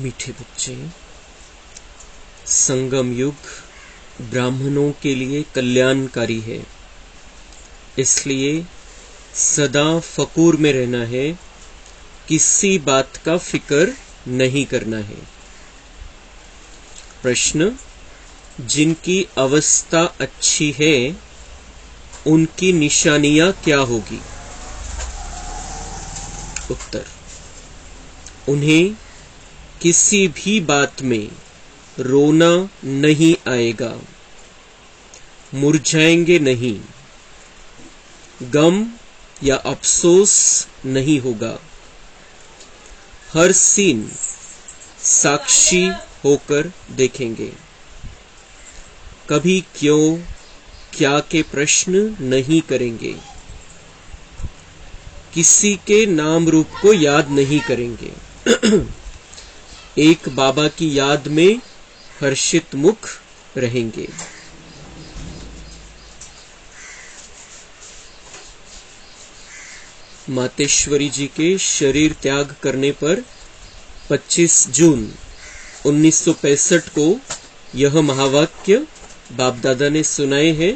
मीठे बच्चे, संगम युग ब्राह्मणों के लिए कल्याणकारी है, इसलिए सदा फकूर में रहना है, किसी बात का फिक्र नहीं करना है। प्रश्न, जिनकी अवस्था अच्छी है उनकी निशानियां क्या होगी? उत्तर, उन्हें किसी भी बात में रोना नहीं आएगा, मुरझाएंगे नहीं, गम या अफसोस नहीं होगा। हर सीन साक्षी होकर देखेंगे, कभी क्यों क्या के प्रश्न नहीं करेंगे, किसी के नाम रूप को याद नहीं करेंगे। एक बाबा की याद में हर्षित मुख रहेंगे। मातेश्वरी जी के शरीर त्याग करने पर 25 जून 1965 को यह महावाक्य बाप दादा ने सुनाए हैं।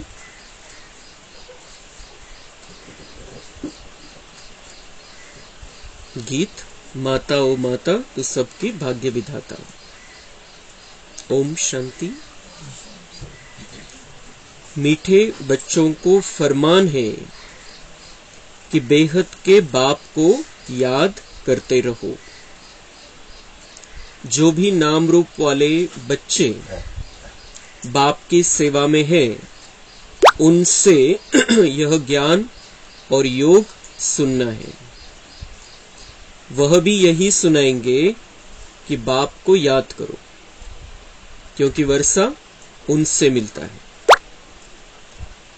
गीत, माता ओ माता तू सबकी भाग्य विधाता। ओम शांति। मीठे बच्चों को फरमान है कि बेहद के बाप को याद करते रहो। जो भी नाम रूप वाले बच्चे बाप की सेवा में हैं, उनसे यह ज्ञान और योग सुनना है। वह भी यही सुनाएंगे कि बाप को याद करो, क्योंकि वर्षा उनसे मिलता है।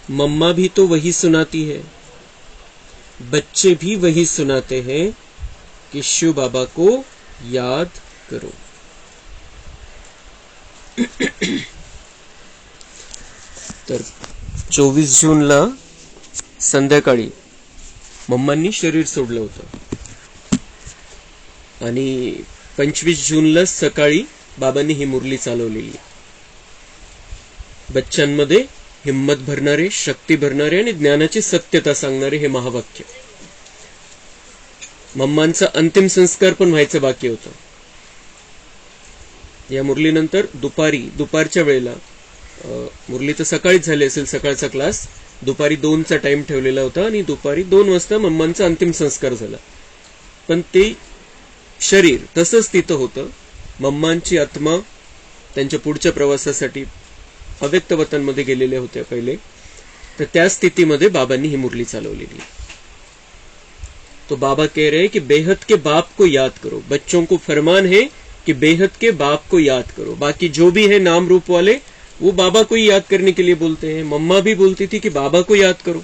मम्मा भी तो वही सुनाती है, बच्चे भी वही सुनाते हैं कि शिव बाबा को याद करो। तर 24 जूनला संध्याकाळी मम्मांनी शरीर सोडलं होतं आणि 25 जूनला सकाळी बाबांनी ही मुरली चालवलेली। बच्चांमध्ये हिम्मत भरणारे, शक्ती भरणारे आणि ज्ञानाची सत्यता सांगणारे हे महावाक्य। मम्मांचा अंतिम संस्कार पण व्हायचं बाकी होतं। या मुरलीनंतर दुपारच्या वेळेला, मुरली तर सकाळीच झाली असेल, सकाळचा क्लास, दुपारी 2चा टाइम ठेवलेला होता आणि दुपारी 2 वाजता मम्मांचा अंतिम संस्कार झाला। पण ते शरीर तसंच तिथं होतं। मम्मांची आत्मा त्यांच्या पुढच्या प्रवासासाठी अव्यक्त वतनमध्ये गेलेले होते पहिले, तर त्या स्थितीमध्ये बाबांनी ही मुरली चालवलेली। तो बाबा कह रहे हैं कि बेहद के बाप को याद करो। बच्चों को फरमान है कि बेहद के बाप को याद करो। बाकी जो भी है नाम रूप वाले, वो बाबा को ही याद करने के लिए बोलते हैं। मम्मा भी बोलती थी कि बाबा को याद करो।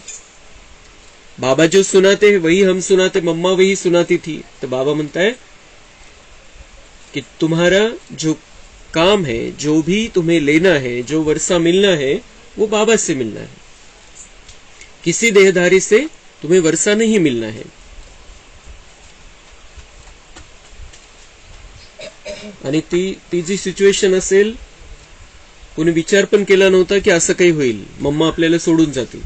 बाबा जो सुनाते हैं वही हम सुनाते, मम्मा वही सुनाती थी। तो बाबा म्हणता है कि तुम्हारा जो काम है, जो भी तुम्हें लेना है, जो वर्षा मिलना है, वो बाबा से मिलना है। किसी देहधारी से तुम्हें वर्षा नहीं मिलना है। आणि ती जी सिच्युएशन असेल, कोणी विचार पण केला नव्हता की असं काही होईल, मम्मा आपल्याला सोडून जातील।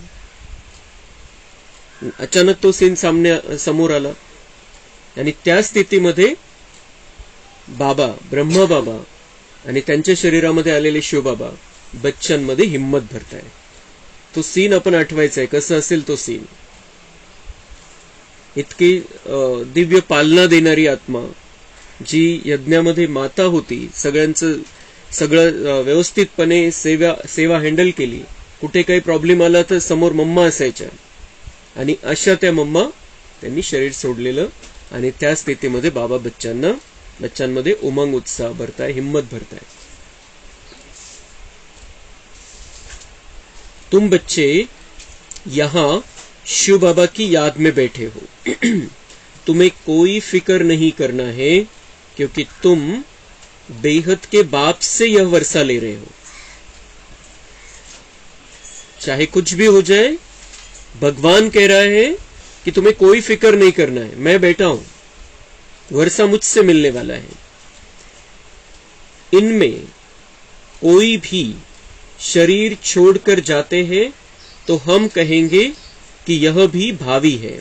अचानक तो सीन समोर आला आणि त्या स्थितीमध्ये बाबा, ब्रह्मा बाबा आणि त्यांच्या शरीरामध्ये आलेले शिवबाबा बच्चांमध्ये हिम्मत भरताय। तो सीन आपण आठवायचा आहे, कसं असेल तो सीन। इतकी दिव्य पालना देणारी आत्मा, जी यज्ञामध्ये माता होती, सगळं व्यवस्थितपणे सेवा हँडल केली। कुठे काही प्रॉब्लेम आला तर समोर मम्मा असायच्या आणि अशा त्या मम्मा त्यांनी शरीर सोडलेलं आणि त्या स्थितीमध्ये बाबा बच्चांमध्ये उमंग, उत्साह भरताय, हिम्मत भरताय। तुम बच्चे यहाँ शिव बाबा की याद में बैठे हो। तुम्हें कोई फिक्र नहीं करना है, क्योंकि तुम बेहद के बाप से यह वर्षा ले रहे हो। चाहे कुछ भी हो जाए, भगवान कह रहा है कि तुम्हें कोई फिक्र नहीं करना है, मैं बैठा हूं, वर्षा मुझसे मिलने वाला है। इनमें कोई भी शरीर छोड़कर जाते हैं तो हम कहेंगे कि यह भी भावी है।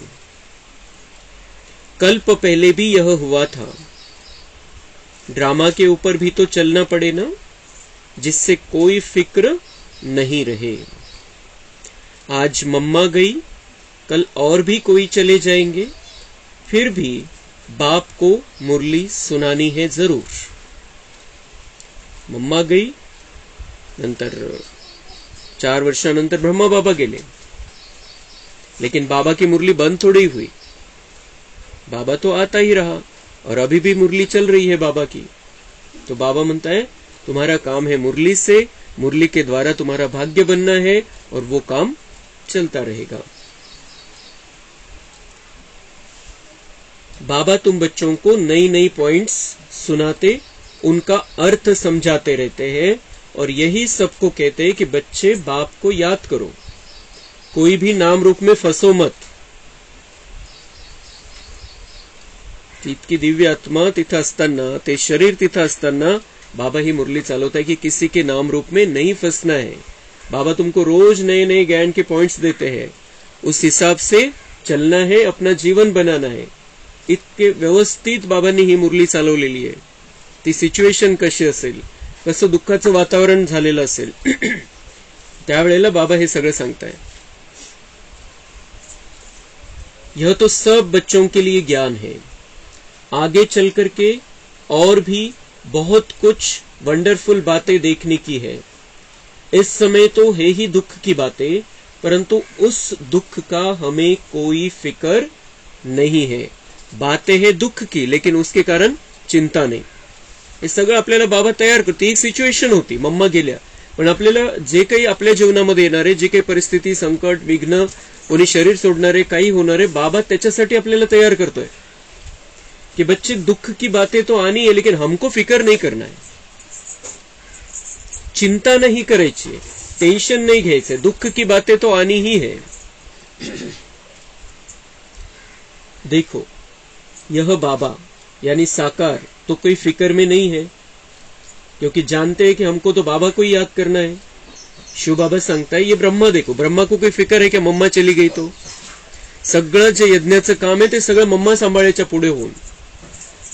कल्प पहले भी यह हुआ था। ड्रामा के ऊपर भी तो चलना पड़े ना, जिससे कोई फिक्र नहीं रहे। आज मम्मा गई, कल और भी कोई चले जाएंगे, फिर भी बाप को मुरली सुनानी है जरूर। मम्मा गई, नंतर 4 वर्षानंतर ब्रह्मा बाबा गेले, लेकिन बाबा की मुरली बंद थोड़ी हुई। बाबा तो आता ही रहा और अभी भी मुरली चल रही है बाबा की। तो बाबा म्हणता है तुम्हारा काम है मुरली से, मुरली के द्वारा तुम्हारा भाग्य बनना है और वो काम चलता रहेगा। बाबा तुम बच्चों को नई नई पॉइंट्स सुनाते, उनका अर्थ समझाते रहते हैं और यही सबको कहते हैं कि बच्चे बाप को याद करो, कोई भी नाम रूप में फंसो मत। इतकी दिव्य आत्मा तिथं असताना, ते शरीर तिथं असताना बाबा ही मुरली चालवता है कि किसी के नाम रूप में नहीं फंसना है। बाबा तुमको रोज नए नए ज्ञान के पॉइंट्स देते हैं, उस हिसाब से चलना है, अपना जीवन बनाना है। इतके व्यवस्थित बाबांनी ही मुरली चालवलेली आहे। ती सिच्युएशन कशी असेल, कसं दुःखाचं वातावरण झालेलं असेल, त्यावेळेला बाबा हे सगळं सांगताय। यह तो सब बच्चों के लिए ज्ञान है। आगे चल करके और भी बहुत कुछ वंडरफुल बातें देखने की है। इस समय तो है ही दुख की बातें, परंतु उस दुख का हमें कोई फिक्र नहीं है। बातें हैं दुख की, लेकिन उसके कारण चिंता नाही। हे सगळं आपल्याला बाबा तयार करते। एक सिच्युएशन होती, मम्मा गेल्या, पण आपल्याला जे काही आपल्या जीवनामध्ये येणारे, जे काही परिस्थिती, संकट, विघ्न, कोणी शरीर सोडणारे, काही होणारे, बाबा त्याच्यासाठी आपल्याला तयार करतोय कि बच्चे दुख की बातें तो आनी है, लेकिन हमको फिक्र नहीं करना है, चिंता नहीं करायची, टेंशन नहीं घ्यायचं, दुख की बातें तो आनी ही है। देखो यह बाबा यानी साकार तो कोई फिक्र में नहीं है, क्योंकि जानते हैं कि हमको तो बाबा को ही याद करना है। शिव बाबा सांगता है ये ब्रह्मा, देखो ब्रह्मा को कोई फिक्र है कि मम्मा चली गई तो सगळं जे यज्ञाचं काम आहे ते सगळं मम्मा सांभाळायच्या पुढे होऊन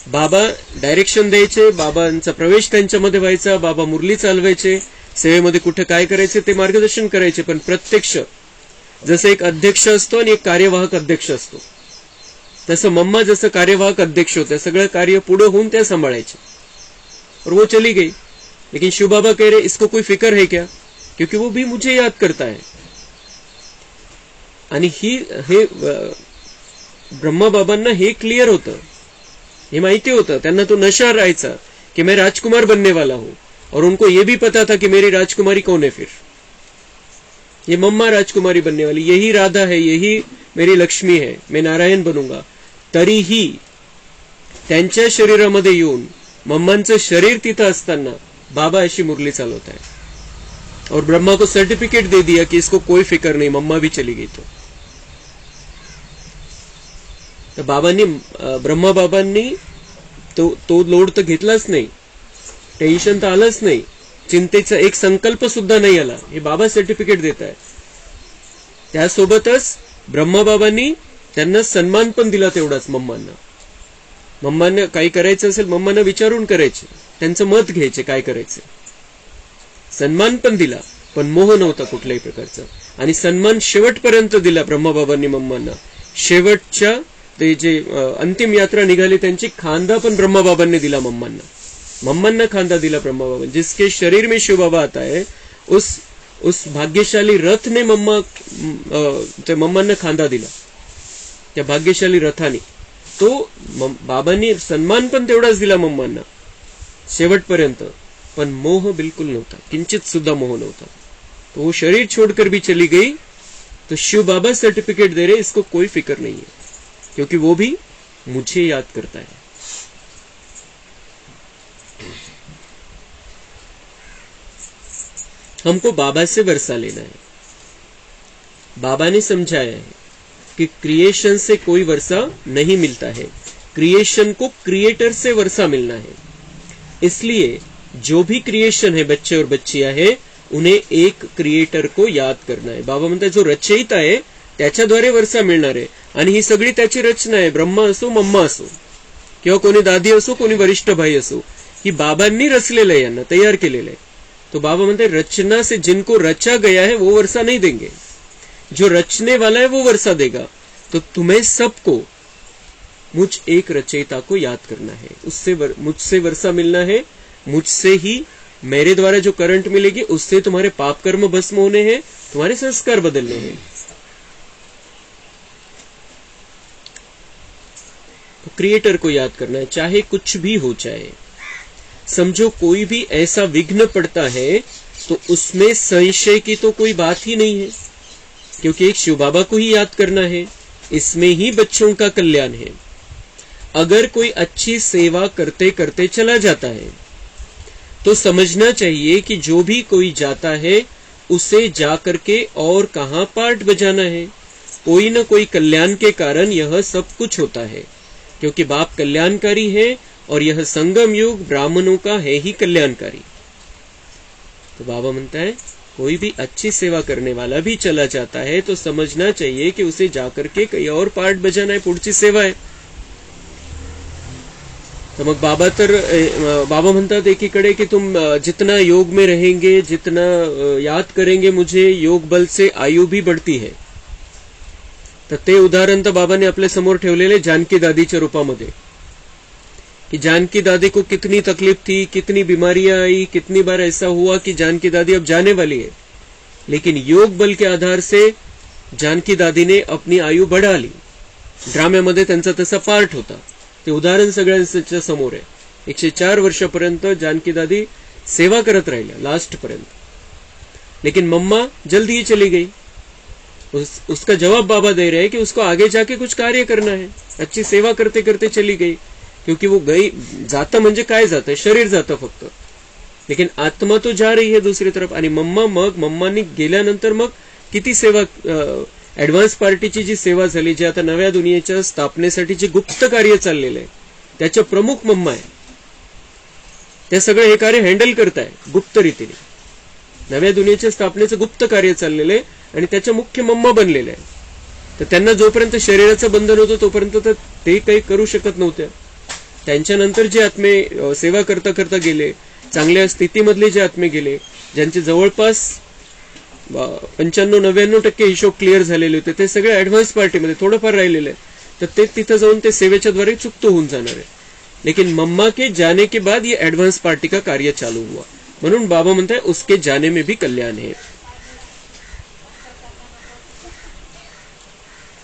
बाबा डायरेक्शन द्यायचे, बाबांचा प्रवेश त्यांच्यामध्ये व्हायचा, बाबा मुरली चालवायचे, सेवेमध्ये कुठे काय करायचे ते मार्गदर्शन करायचे। पण प्रत्यक्ष जसं एक अध्यक्ष असतो आणि एक कार्यवाहक अध्यक्ष असतो, तसं मम्मा जसं कार्यवाहक अध्यक्ष होते, सगळं कार्य पुढे होऊन त्या सांभाळायचे। और वो चली गई, लेकिन शिव बाबा कह रहे इसको कोई फिक्र है क्या, क्योंकि वो भी मुझे याद करता है। आणि हे ब्रह्मा बाबांना हे क्लियर होतं, ये माहिती होतं, त्यांना तो नशा राहायचा कि मैं राजकुमार बनने वाला हूं, और उनको ये भी पता था कि मेरी राजकुमारी कौन है, फिर ये मम्मा राजकुमारी बनने वाली, यही राधा है, यही मेरी लक्ष्मी है, मैं नारायण बनूंगा। तरीही त्यांच्या शरीरामध्ये येऊन मम्मांचं शरीर तिथं असताना बाबा अशी मुरली चालवत आहे, और ब्रह्मा को सर्टिफिकेट दे दिया कि इसको कोई फिक्र नहीं, मम्मा भी चली गई तो बाबांनी, ब्रह्मा बाबांनी तो लोड तर घेतलाच नाही, टेन्शन तर आलंच नाही, चिंतेचा एक संकल्प सुद्धा नाही आला, हे बाबा सर्टिफिकेट देत आहे। त्यासोबतच ब्रह्मा बाबांनी त्यांना सन्मान पण दिला तेवढाच मम्मांना। मम्मांना काही करायचं असेल मम्मांना विचारून करायचे, त्यांचं मत घ्यायचे काय करायचं, सन्मान पण दिला, पण मोह नव्हता कुठल्याही प्रकारचा। आणि सन्मान शेवटपर्यंत दिला ब्रह्माबाबांनी मम्मांना। शेवटच्या ते जे अंतिम यात्रा निघाली त्यांची खांदा पण ब्रह्माबाबांनी दिला मम्मांना, मम्मांना खांदा दिला ब्रह्माबाबा। जिसके शरीर में शिव बाबा आता है उस भाग्यशाली रथ ने मम्मांना खांदा दिला, त्या भाग्यशाली रथाने। तो बाबांनी सन्मान पण तेवढाच दिला मम्मांना शेवटपर्यंत, पण मोह बिल्कुल नव्हता, किंचित सुद्धा मोह नव्हता। तो वो शरीर छोड़कर भी चली गई तो शिव बाबा सर्टिफिकेट दे रहे इसको कोई फिक्र नहीं है, क्योंकि वो भी मुझे याद करता है। हमको बाबा से वर्षा लेना है। बाबा ने समझाया है कि क्रिएशन से कोई वर्षा नहीं मिलता है, क्रिएशन को क्रिएटर से वर्षा मिलना है। इसलिए जो भी क्रिएशन है, बच्चे और बच्चियां है, उन्हें एक क्रिएटर को याद करना आहे. बाबा म्हणतात जो रचयिता आहे त्याच्याद्वारे वर्षा मिळणार आहे आणि ही सगळी त्याची रचना आहे. ब्रह्मा असो, मम्मा असो, किंवा कोणी दादी असो, कोणी वरिष्ठ भाई असो, ही बाबांनी रचलेलं आहे, यांना तयार केलेलं आहे. तो बाबा म्हणते रचना से जिनको रचा गया है वो वर्षा नहीं देंगे, जो रचने वाला है वो वर्षा देगा. तो तुम्हें सबको मुझ एक रचयिता को याद करना है, मुझसे वर्षा मिलना है. मुझसे ही, मेरे द्वारा जो करंट मिलेगी उससे तुम्हारे पाप कर्म भस्म होने हैं, तुम्हारे संस्कार बदलने हैं. तो क्रिएटर को याद करना है, चाहे कुछ भी हो जाए. समझो कोई भी ऐसा विघ्न पड़ता है तो उसमें संशय की तो कोई बात ही नहीं है, क्योंकि एक शिव बाबा को ही याद करना है. इसमें ही बच्चों का कल्याण है. अगर कोई अच्छी सेवा करते करते चला जाता है तो समझना चाहिए कि जो भी कोई जाता है उसे जाकर के और कहां पार्ट बजाना है. कोई न कोई कल्याण के कारण यह सब कुछ होता है, क्योंकि बाप कल्याणकारी है और यह संगम युग ब्राह्मणों का है ही कल्याणकारी. तो बाबा म्हणता है कोई भी अच्छी सेवा करने वाला भी चला जाता है तो समझना चाहिए कि उसे जाकर के कहीं और पार्ट बजाना है, पुढची सेवा आहे. तर मग बाबा म्हणतात एकीकडे की तुम जितना योग में रहेंगे, जितना याद करेंगे मुझे, योग बल से आयु भी बढ़ती है. तर ते उदाहरण तर बाबाने आपल्या समोर ठेवलेले जानकी दादीच्या रूपामध्ये, कि जानकी दादी को कितनी तकलीफ थी, कितनी बीमारियां आई, कितनी बार ऐसा हुआ कि जानकी दादी अब जाने वाली है, लेकिन योग बल के आधार से जानकी दादी ने अपनी आयु बढ़ा ली. ड्राम्यामध्ये त्यांचा तसा पार्ट होता. ते उदाहरण सगळ्यांच्या समोर आहे. 104 वर्षापर्यंत जानकी दादी सेवा करत राहिल्या लास्ट पर्यंत, लेकिन मम्मा जल्दी ही चली गई. उसका जवाब बाबा दे रहे हैं कि उसको आगे जाके कुछ कार्य करना है. अच्छी सेवा करते करते चली गई, क्योंकि वो गई, जाता म्हणजे काय जातं, शरीर जातं फक्त, लेकिन आत्मा तो जा रही है दूसरी तरफ. आणि मम्मानी गेल्यानंतर मग किती सेवा, ऍडव्हान्स पार्टीची जी सेवा झाली, जी आता नव्या दुनियेच्या स्थापनेसाठी जे गुप्त कार्य चाललेलं आहे त्याच्या प्रमुख मम्मा आहे. त्या सगळं हे कार्य हँडल करताय गुप्त रीतीने. नव्या दुनियेच्या स्थापनेचं गुप्त कार्य चाललेलं आहे आणि त्याच्या मुख्य मम्मा बनलेल्या आहे. तर त्यांना जोपर्यंत शरीराचं बंधन होतं तोपर्यंत तर ते काही करू शकत नव्हत्या. त्यांच्यानंतर जे आत्मे सेवा करता करता गेले, चांगल्या स्थितीमधले जे आत्मे गेले, ज्यांचे जवळपास 95-99% हिशोब क्लिअर झालेले होते, ते सगळे ऍडव्हान्स पार्टीमध्ये थोडंफार राहिलेले आहे. तर ते तिथं जाऊन ते सेवेच्या द्वारे चुकतो होऊन जाणार आहे. लेकिन मम्मा के जाने के बाद ये एडवांस पार्टी का कार्य चालू हुआ. म्हणून बाबा म्हणता है उसके जाने में भी कल्याण है.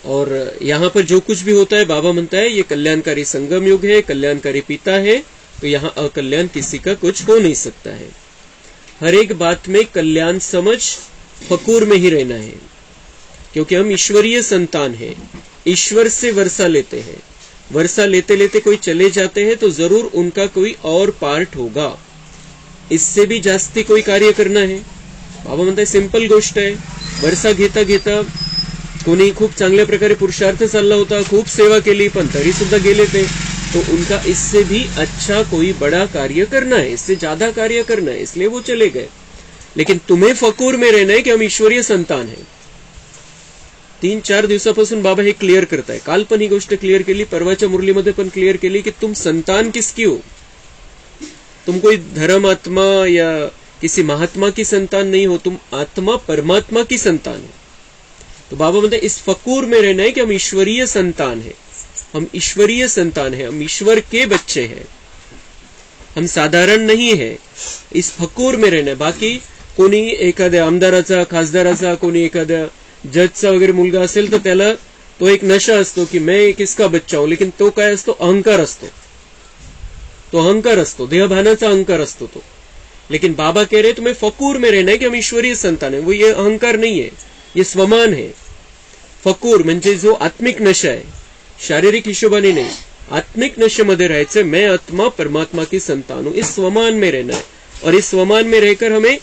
और यहाँ पर जो कुछ भी होता है बाबा म्हणता है ये कल्याणकारी संगम युग है, कल्याणकारी पिता है, तो यहाँ अकल्याण किसी का कुछ हो नहीं सकता है. हर एक बात में कल्याण समझ, फकूर में ही रहना है, क्योंकि हम ईश्वरीय संतान हैं. ईश्वर से वर्षा लेते हैं. वर्षा लेते लेते कोई चले जाते हैं तो जरूर उनका कोई और पार्ट होगा. इससे भी जास्ती कोई कार्य करना है. बाबा म्हणताय सिंपल गोष्ट आहे. वर्षा घेता घेता कोणी खूप चांगल्या प्रकारे पुरुषार्थ चालला होता, खूप सेवा केली, पण तरी सुद्धा गेले ते, तो उनका इससे भी अच्छा कोई बड़ा कार्य करना है, इससे ज्यादा कार्य करना है, इसलिए वो चले गए. लेकिन तुम्हें फकूर में रहना है कि हम ईश्वरीय संतान है. 3-4 दिवसापासून बाबा हे क्लिअर करताय. काल पण ही गोष्ट क्लिअर केली, परवाच्या मुरलीमध्ये पण क्लिअर केली की तुम संतान किसकी हो. तुम कोई धर्म आत्मा या किसी महात्मा की संतान नहीं हो, तुम आत्मा परमात्मा की संतान हो. तो बाबा म्हणते इस फकूर में रहना है कि हम ईश्वरीय संतान है, हम ईश्वरीय संतान है, हम ईश्वर के बच्चे हैं, हम साधारण नहीं है. इस फकूर में रहना है. बाकी कोणी एखाद्या आमदाराचा, खासदाराचा, कोणी एखाद्या जजचा वगैरे मुलगा असेल तर त्याला तो एक नशा असतो की मैं किसका बच्चा हूं, लेकिन तो काय असतो, अहंकार असतो. तो अहंकार असतो, देहभानाचा अहंकार असतो तो. लेकिन बाबा कह रहे तुम्हें फकूर में रहना है कि हम ईश्वरीय संतान है. वो ये अहंकार नहीं है, ये स्वमान है. फकूर म्हणजे जो आत्मिक नशा आहे, शारीरिक हिशोबाने नहीं, आत्मिक नशेमध्ये राहायचं. मैं आत्मा परमात्मा की संतान हूं, इस स्वमान में रहना है. और इस स्वमान में रहकर हमें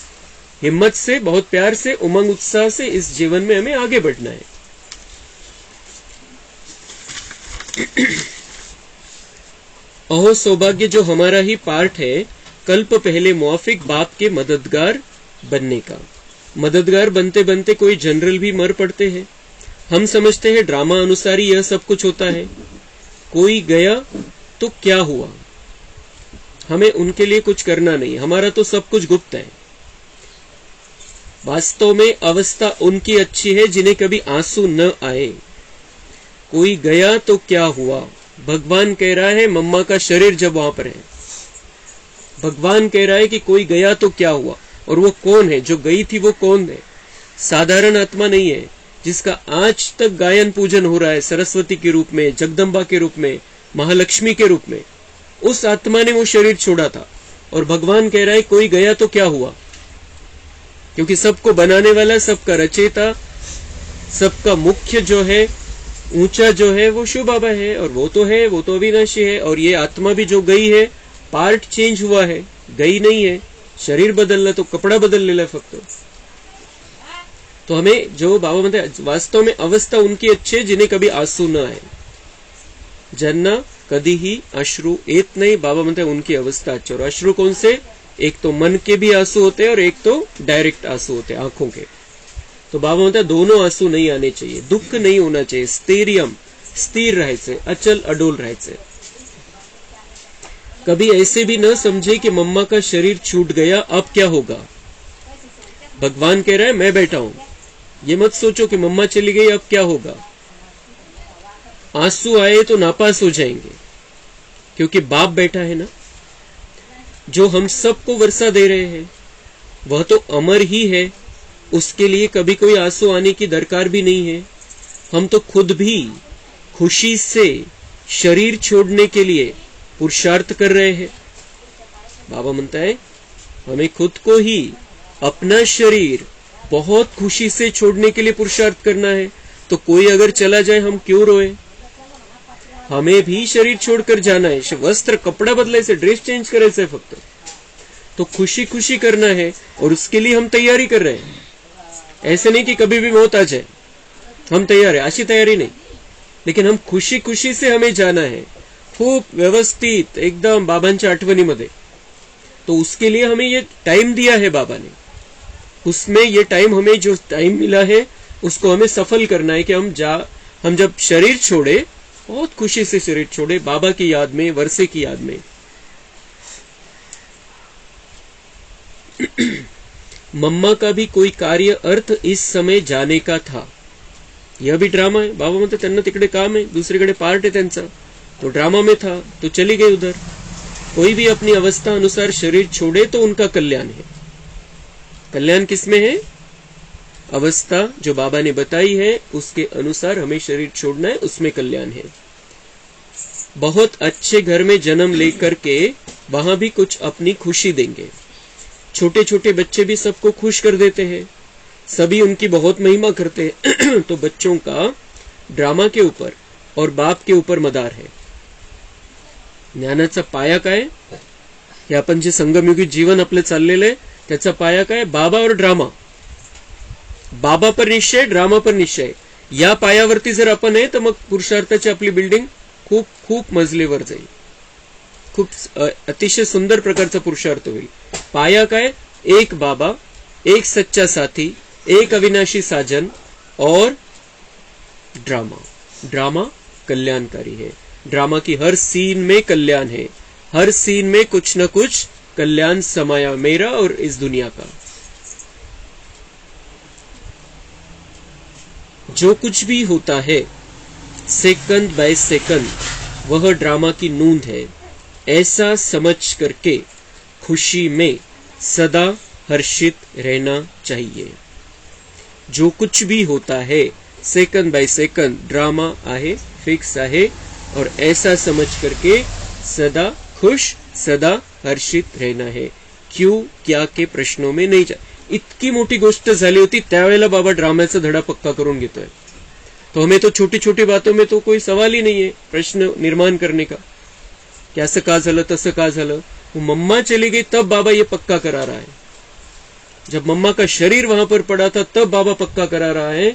हिम्मत से, बहुत प्यार से, उमंग उत्साह से इस जीवन में हमें आगे बढ़ना है. अहो सौभाग्य जो हमारा ही पार्ट है, कल्प पहले मुआफिक बाप के मददगार बनने का। मददगार बनते बनते कोई जनरल भी मर पड़ते हैं। हम समझते हैं ड्रामा अनुसार ही यह सब कुछ होता है। कोई गया तो क्या हुआ, हमें उनके लिए कुछ करना नहीं, हमारा तो सब कुछ गुप्त है। वास्तव में अवस्था उनकी अच्छी है जिन्हें कभी आंसू न आए। कोई गया तो क्या हुआ, भगवान कह रहा है मम्मा का शरीर जब वहां पर है, भगवान कह रहा है कि कोई गया तो क्या हुआ। और वो कौन है जो गई थी, वो कौन है? साधारण आत्मा नहीं है जिसका आज तक गायन पूजन हो रहा है सरस्वती के रूप में, जगदम्बा के रूप में, महालक्ष्मी के रूप में। उस आत्मा ने वो शरीर छोड़ा था और भगवान कह रहा है कोई गया तो क्या हुआ, क्योंकि सबको बनाने वाला, सबका रचयिता, सबका मुख्य जो है, ऊंचा जो है वो शिव बाबा है। और वो तो है, वो तो अविनाशी है। और ये आत्मा भी जो गई है, पार्ट चेंज हुआ है, गई नहीं है। शरीर बदलना तो कपड़ा बदल लेला फक्त। तो हमें जो बाबा म्हणते वास्तव में अवस्था उनकी अच्छी है जिन्हें कभी आंसू न आए, ज्यांना कधीही अश्रू येत नाही। बाबा म्हणते उनकी अवस्था अच्छी। और अश्रू कौन से? एक तो मन के भी आंसू होते हैं और एक तो डायरेक्ट आंसू होते हैं आंखों के। तो बाबा म्हणते दोनों आंसू नहीं आने चाहिए, दुख नहीं होना चाहिए, स्थैर्यम, स्थिर राहायचे, अचल अडोल राहायचे। कभी ऐसे भी न समझे कि मम्मा का शरीर छूट गया, अब क्या होगा। भगवान कह रहा है मैं बैठा हूं, ये मत सोचो कि मम्मा चली गई अब क्या होगा। आंसू आए तो नापास हो जाएंगे, क्योंकि बाप बैठा है ना, जो हम सबको वर्षा दे रहे हैं, वह तो अमर ही है। उसके लिए कभी कोई आंसू आने की दरकार भी नहीं है। हम तो खुद भी खुशी से शरीर छोड़ने के लिए पुरुषार्थ कर रहे हैं। बाबा म्हणता है हमें खुद को ही अपना शरीर बहुत खुशी से छोड़ने के लिए पुरुषार्थ करना है। तो कोई अगर चला जाए हम क्यों रोए, हमें भी शरीर छोड़कर जाना है। वस्त्र कपड़ा बदलायचे, ड्रेस चेंज करायचंय फक्त। तो खुशी खुशी करना है और उसके लिए हम तैयारी कर रहे हैं। ऐसे नहीं कि कभी भी मौत आ जाए, हम तैयार है, अशी तैयारी नहीं। लेकिन हम खुशी खुशी से हमें जाना है, खूब व्यवस्थित एकदम बाबांच्या आठवणीमध्ये। तो उसके लिए हमें ये टाइम दिया है बाबा ने, उसमें ये टाइम, हमें जो टाइम मिला है उसको हमें सफल करना है कि हम जब शरीर छोड़े, बहुत खुशी से शरीर छोड़े, बाबा की याद में, वर्षे की याद में। मम्मा का भी कोई कार्य अर्थ इस समय जाने का था। यह भी ड्रामा है। बाबा म्हणते त्यांना तिकडे काम है, दुसरीकडे पार्ट है त्यांचा, तो ड्रामा में था तो चली गई उधर। कोई भी अपनी अवस्था अनुसार शरीर छोड़े तो उनका कल्याण है। कल्याण किसमें है? अवस्था जो बाबा ने बताई है उसके अनुसार हमें शरीर छोड़ना है, उसमें कल्याण है। बहुत अच्छे घर में जन्म लेकर के वहां भी कुछ अपनी खुशी देंगे। छोटे छोटे बच्चे भी सबको खुश कर देते हैं, सभी उनकी बहुत महिमा करते हैं। तो बच्चों का ड्रामा के ऊपर और बाप के ऊपर मदार है। ज्ञानाचा पाया काय? हे आपण जे संगमयुगी जीवन आपलं चाललेलं आहे त्याचा पाया काय? बाबा और ड्रामा। बाबा पर निश्चय, ड्रामा पर निश्चय। या पायावरती जर आपण आहे तर मग पुरुषार्थाची आपली बिल्डिंग खूप खूप मजलीवर जाईल, खूप अतिशय सुंदर प्रकारचा पुरुषार्थ होईल। पाया काय? एक बाबा, एक सच्चा साथी, एक अविनाशी साजन और ड्रामा। ड्रामा कल्याणकारी है। ड्रामा की हर सीन में कल्याण है, हर सीन में कुछ न कुछ कल्याण समाया, मेरा और इस दुनिया का। जो कुछ भी होता है सेकंड बाय सेकंड वह ड्रामा की नूंद है, ऐसा समझ करके खुशी में सदा हर्षित रहना चाहिए। जो कुछ भी होता है सेकंड बाय सेकंड ड्रामा आहे, फिक्स आहे, और ऐसा समझ करके सदा खुश, सदा हर्षित रहना है। क्यों क्या के प्रश्नों में नहीं जा। इतकी मोठी गोष्ट झाली होती त्यावेळेला बाबा ड्राम्याचा धडा पक्का करून घेतोय। तो हमें तो छोटी छोटी बातों में तो कोई सवाल ही नहीं है प्रश्न निर्माण करने का, कि असं का झालं, तसं का झालं। वो मम्मा चली गई तब बाबा ये पक्का करा रहा है। जब मम्मा का शरीर वहां पर पड़ा था तब बाबा पक्का करा रहा है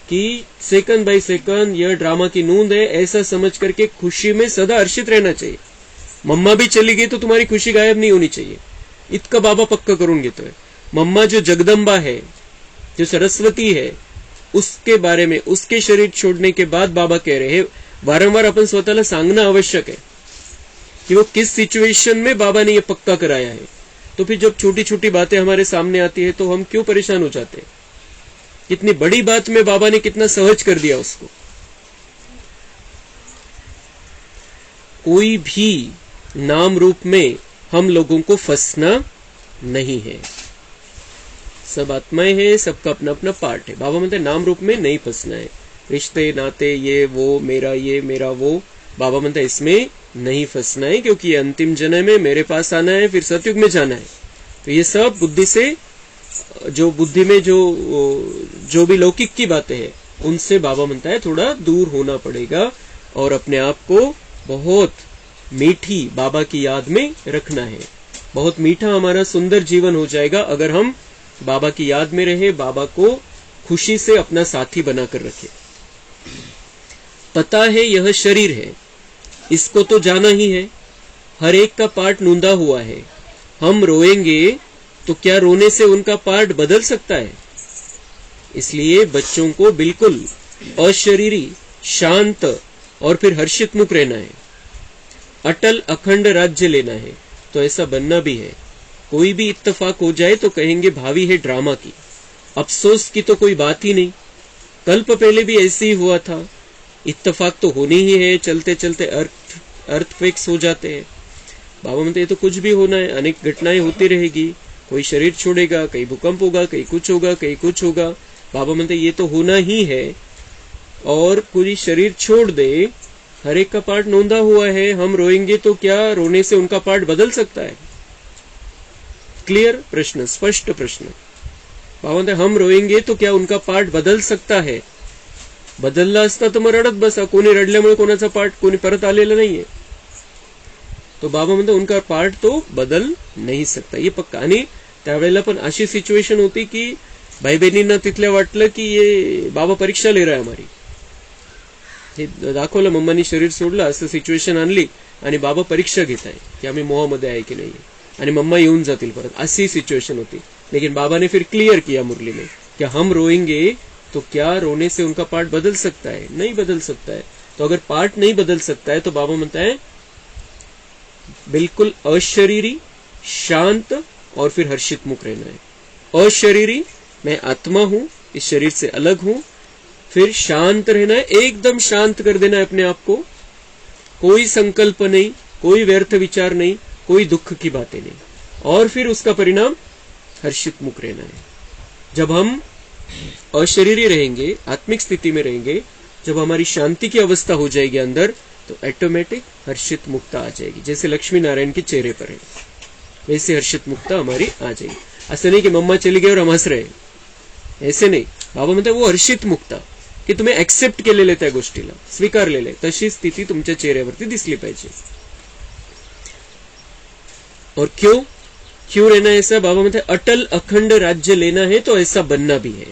कि सेकंड बाय सेकंड यह ड्रामा की नूंद है, ऐसा समझ करके खुशी में सदा हर्षित रहना चाहिए। मम्मा भी चली गई तो तुम्हारी खुशी गायब नहीं होनी चाहिए। इतकं बाबा पक्क करून घेतोय. मम्मा जो जगदंबा है, जो सरस्वती है, उसके बारे में, उसके शरीर छोड़ने के बाद बाबा कह रहे हैं, वारंवार अपन स्वतःला सांगणं आवश्यक है कि वो किस सिचुएशन में बाबा ने ये पक्का कराया है. तो फिर जब छोटी छोटी बातें हमारे सामने आती है तो हम क्यों परेशान हो जाते हैं. कितनी बड़ी बात में बाबा ने कितना सहज कर दिया उसको. कोई भी नाम रूप में हम लोगों को फंसना नहीं है. सब आत्माएं हैं, सबका अपना अपना पार्ट है. बाबा म्हणते नाम रूप में नहीं फंसना है. रिश्ते नाते ये वो, मेरा ये मेरा वो, बाबा म्हणते इसमें नहीं फंसना है, क्योंकि ये अंतिम जन्म में मेरे पास आना है, फिर सतयुग में जाना है. तो ये सब बुद्धि से, जो बुद्धि में जो भी लौकिक की बातें हैं, उनसे बाबा म्हणता है थोड़ा दूर होना पड़ेगा और अपने आप को बहुत मीठी बाबा की याद में रखना है. बहुत मीठा हमारा सुंदर जीवन हो जाएगा अगर हम बाबा की याद में रहे, बाबा को खुशी से अपना साथी बनाकर रखे. पता है यह शरीर है, इसको तो जाना ही है. हर एक का पार्ट नूंदा हुआ है. हम रोएंगे तो क्या रोने से उनका पार्ट बदल सकता है. इसलिए बच्चों को बिल्कुल अशरीरी, शांत और फिर हर्षित मुख रहना है. अटल अखंड राज्य लेना है, तो ऐसा बनना भी है. कोई भी इत्तेफाक हो जाए तो कहेंगे भावी है ड्रामा की. अफसोस की तो कोई बात ही नहीं. कल्प पहले भी ऐसे ही हुआ था. इत्तेफाक तो होनी ही है. चलते चलते अर्थक्वेक्स हो जाते हैं. बाबा म्हणते ये तो कुछ भी होना है. अनेक घटनाएं होती रहेगी. कोई शरीर छोड़ेगा, कहीं भूकंप होगा, कहीं कुछ होगा, कहीं कुछ होगा. बाबा म्हणते ये तो होना ही है. और कोई शरीर छोड़ दे, हर एक का पार्ट नोंदा हुआ है. हम रोएंगे तो क्या रोने से उनका पार्ट बदल सकता है. क्लियर प्रश्न, स्पष्ट प्रश्न. बाबा म्हणते हम रोएंगे तो क्या उनका पार्ट बदल सकता है. बदलला असता तर मग रडत बसा. कोणी रडल्यामुळे कोणाचा पार्ट कोणी परत आलेला नाहीये. तो बाबा म्हणते उनका पार्ट तो बदल नहीं सकता. ये पक्का. आणि त्यावेळेला पण अशी सिच्युएशन होती की भाई बहिणींना तिथल्या वाटलं की ये बाबा परीक्षा ले रहा है हमारी. हे दाखवलं मम्मानी शरीर सोडलं असं सिच्युएशन आणली आणि बाबा परीक्षा घेत आहे की आम्ही मोहामध्ये आहे की नाही, आणि मम्मा येऊन जातील परत. अशी सिच्युएशन होती. लेकिन बाबा ने फिर क्लियर किया मुरली में कि हम रोएंगे तो क्या रोने से उनका पार्ट बदल सकता है. नहीं बदल सकता है. तो अगर पार्ट नहीं बदल सकता है तो बाबा म्हणता है बिल्कुल अशरीरी, शांत और फिर हर्षित मुख रहना है. अशरीरी, मैं आत्मा हूं, इस शरीर से अलग हूं. फिर शांत रहना है, एकदम शांत कर देना है अपने आप को. कोई संकल्प नहीं, कोई व्यर्थ विचार नहीं, कोई दुख की बातें नहीं. और फिर उसका परिणाम हर्षित मुख रहना है. जब हम अशरीरी रहेंगे, आत्मिक स्थिति में रहेंगे, जब हमारी शांति की अवस्था हो जाएगी अंदर, तो ऑटोमेटिक हर्षित मुक्ता आ जाएगी. जैसे लक्ष्मी नारायण के चेहरे पर है वैसे हर्षित मुक्ता हमारी आ जाएगी. असं नाही की मम्मा चली गई और हम हस रहे, ऐसे नाही. बाबा म्हणतात वो हर्षित मुक्ता, की तुम्ही ऍक्सेप्ट केलेले त्या गोष्टीला, स्वीकारलेले, तशी स्थिती तुमच्या चेहऱ्यावरती दिसली पाहिजे. और क्यों रहना है ऐसा. बाबा म्हणते अटल अखंड राज्य लेना है तो ऐसा बनना भी है.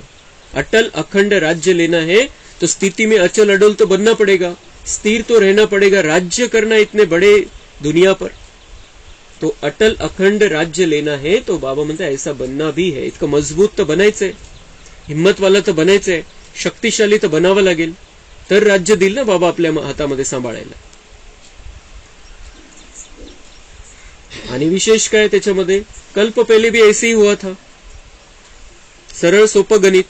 अटल अखंड राज्य लेना है तो स्थिति में अचल अडल तो बनना पड़ेगा, स्थिर तो रहना पड़ेगा. राज्य करना इतने बड़े दुनिया पर, तो अटल अखंड राज्य लेना है तो बाबा म्हणते ऐसा बनना भी है. इतकं मजबूत तर बनायचंय, हिम्मतवाला तर बनायचंय, शक्तिशाली तर बनावं लागेल, तर राज्य दिल ना बाबा आपल्या हातामध्ये सांभाळायला. आणि विशेष काय त्याच्यामध्ये, कल्प पहले भी ऐसे ही हुआ था. सरळ सोपं गणित,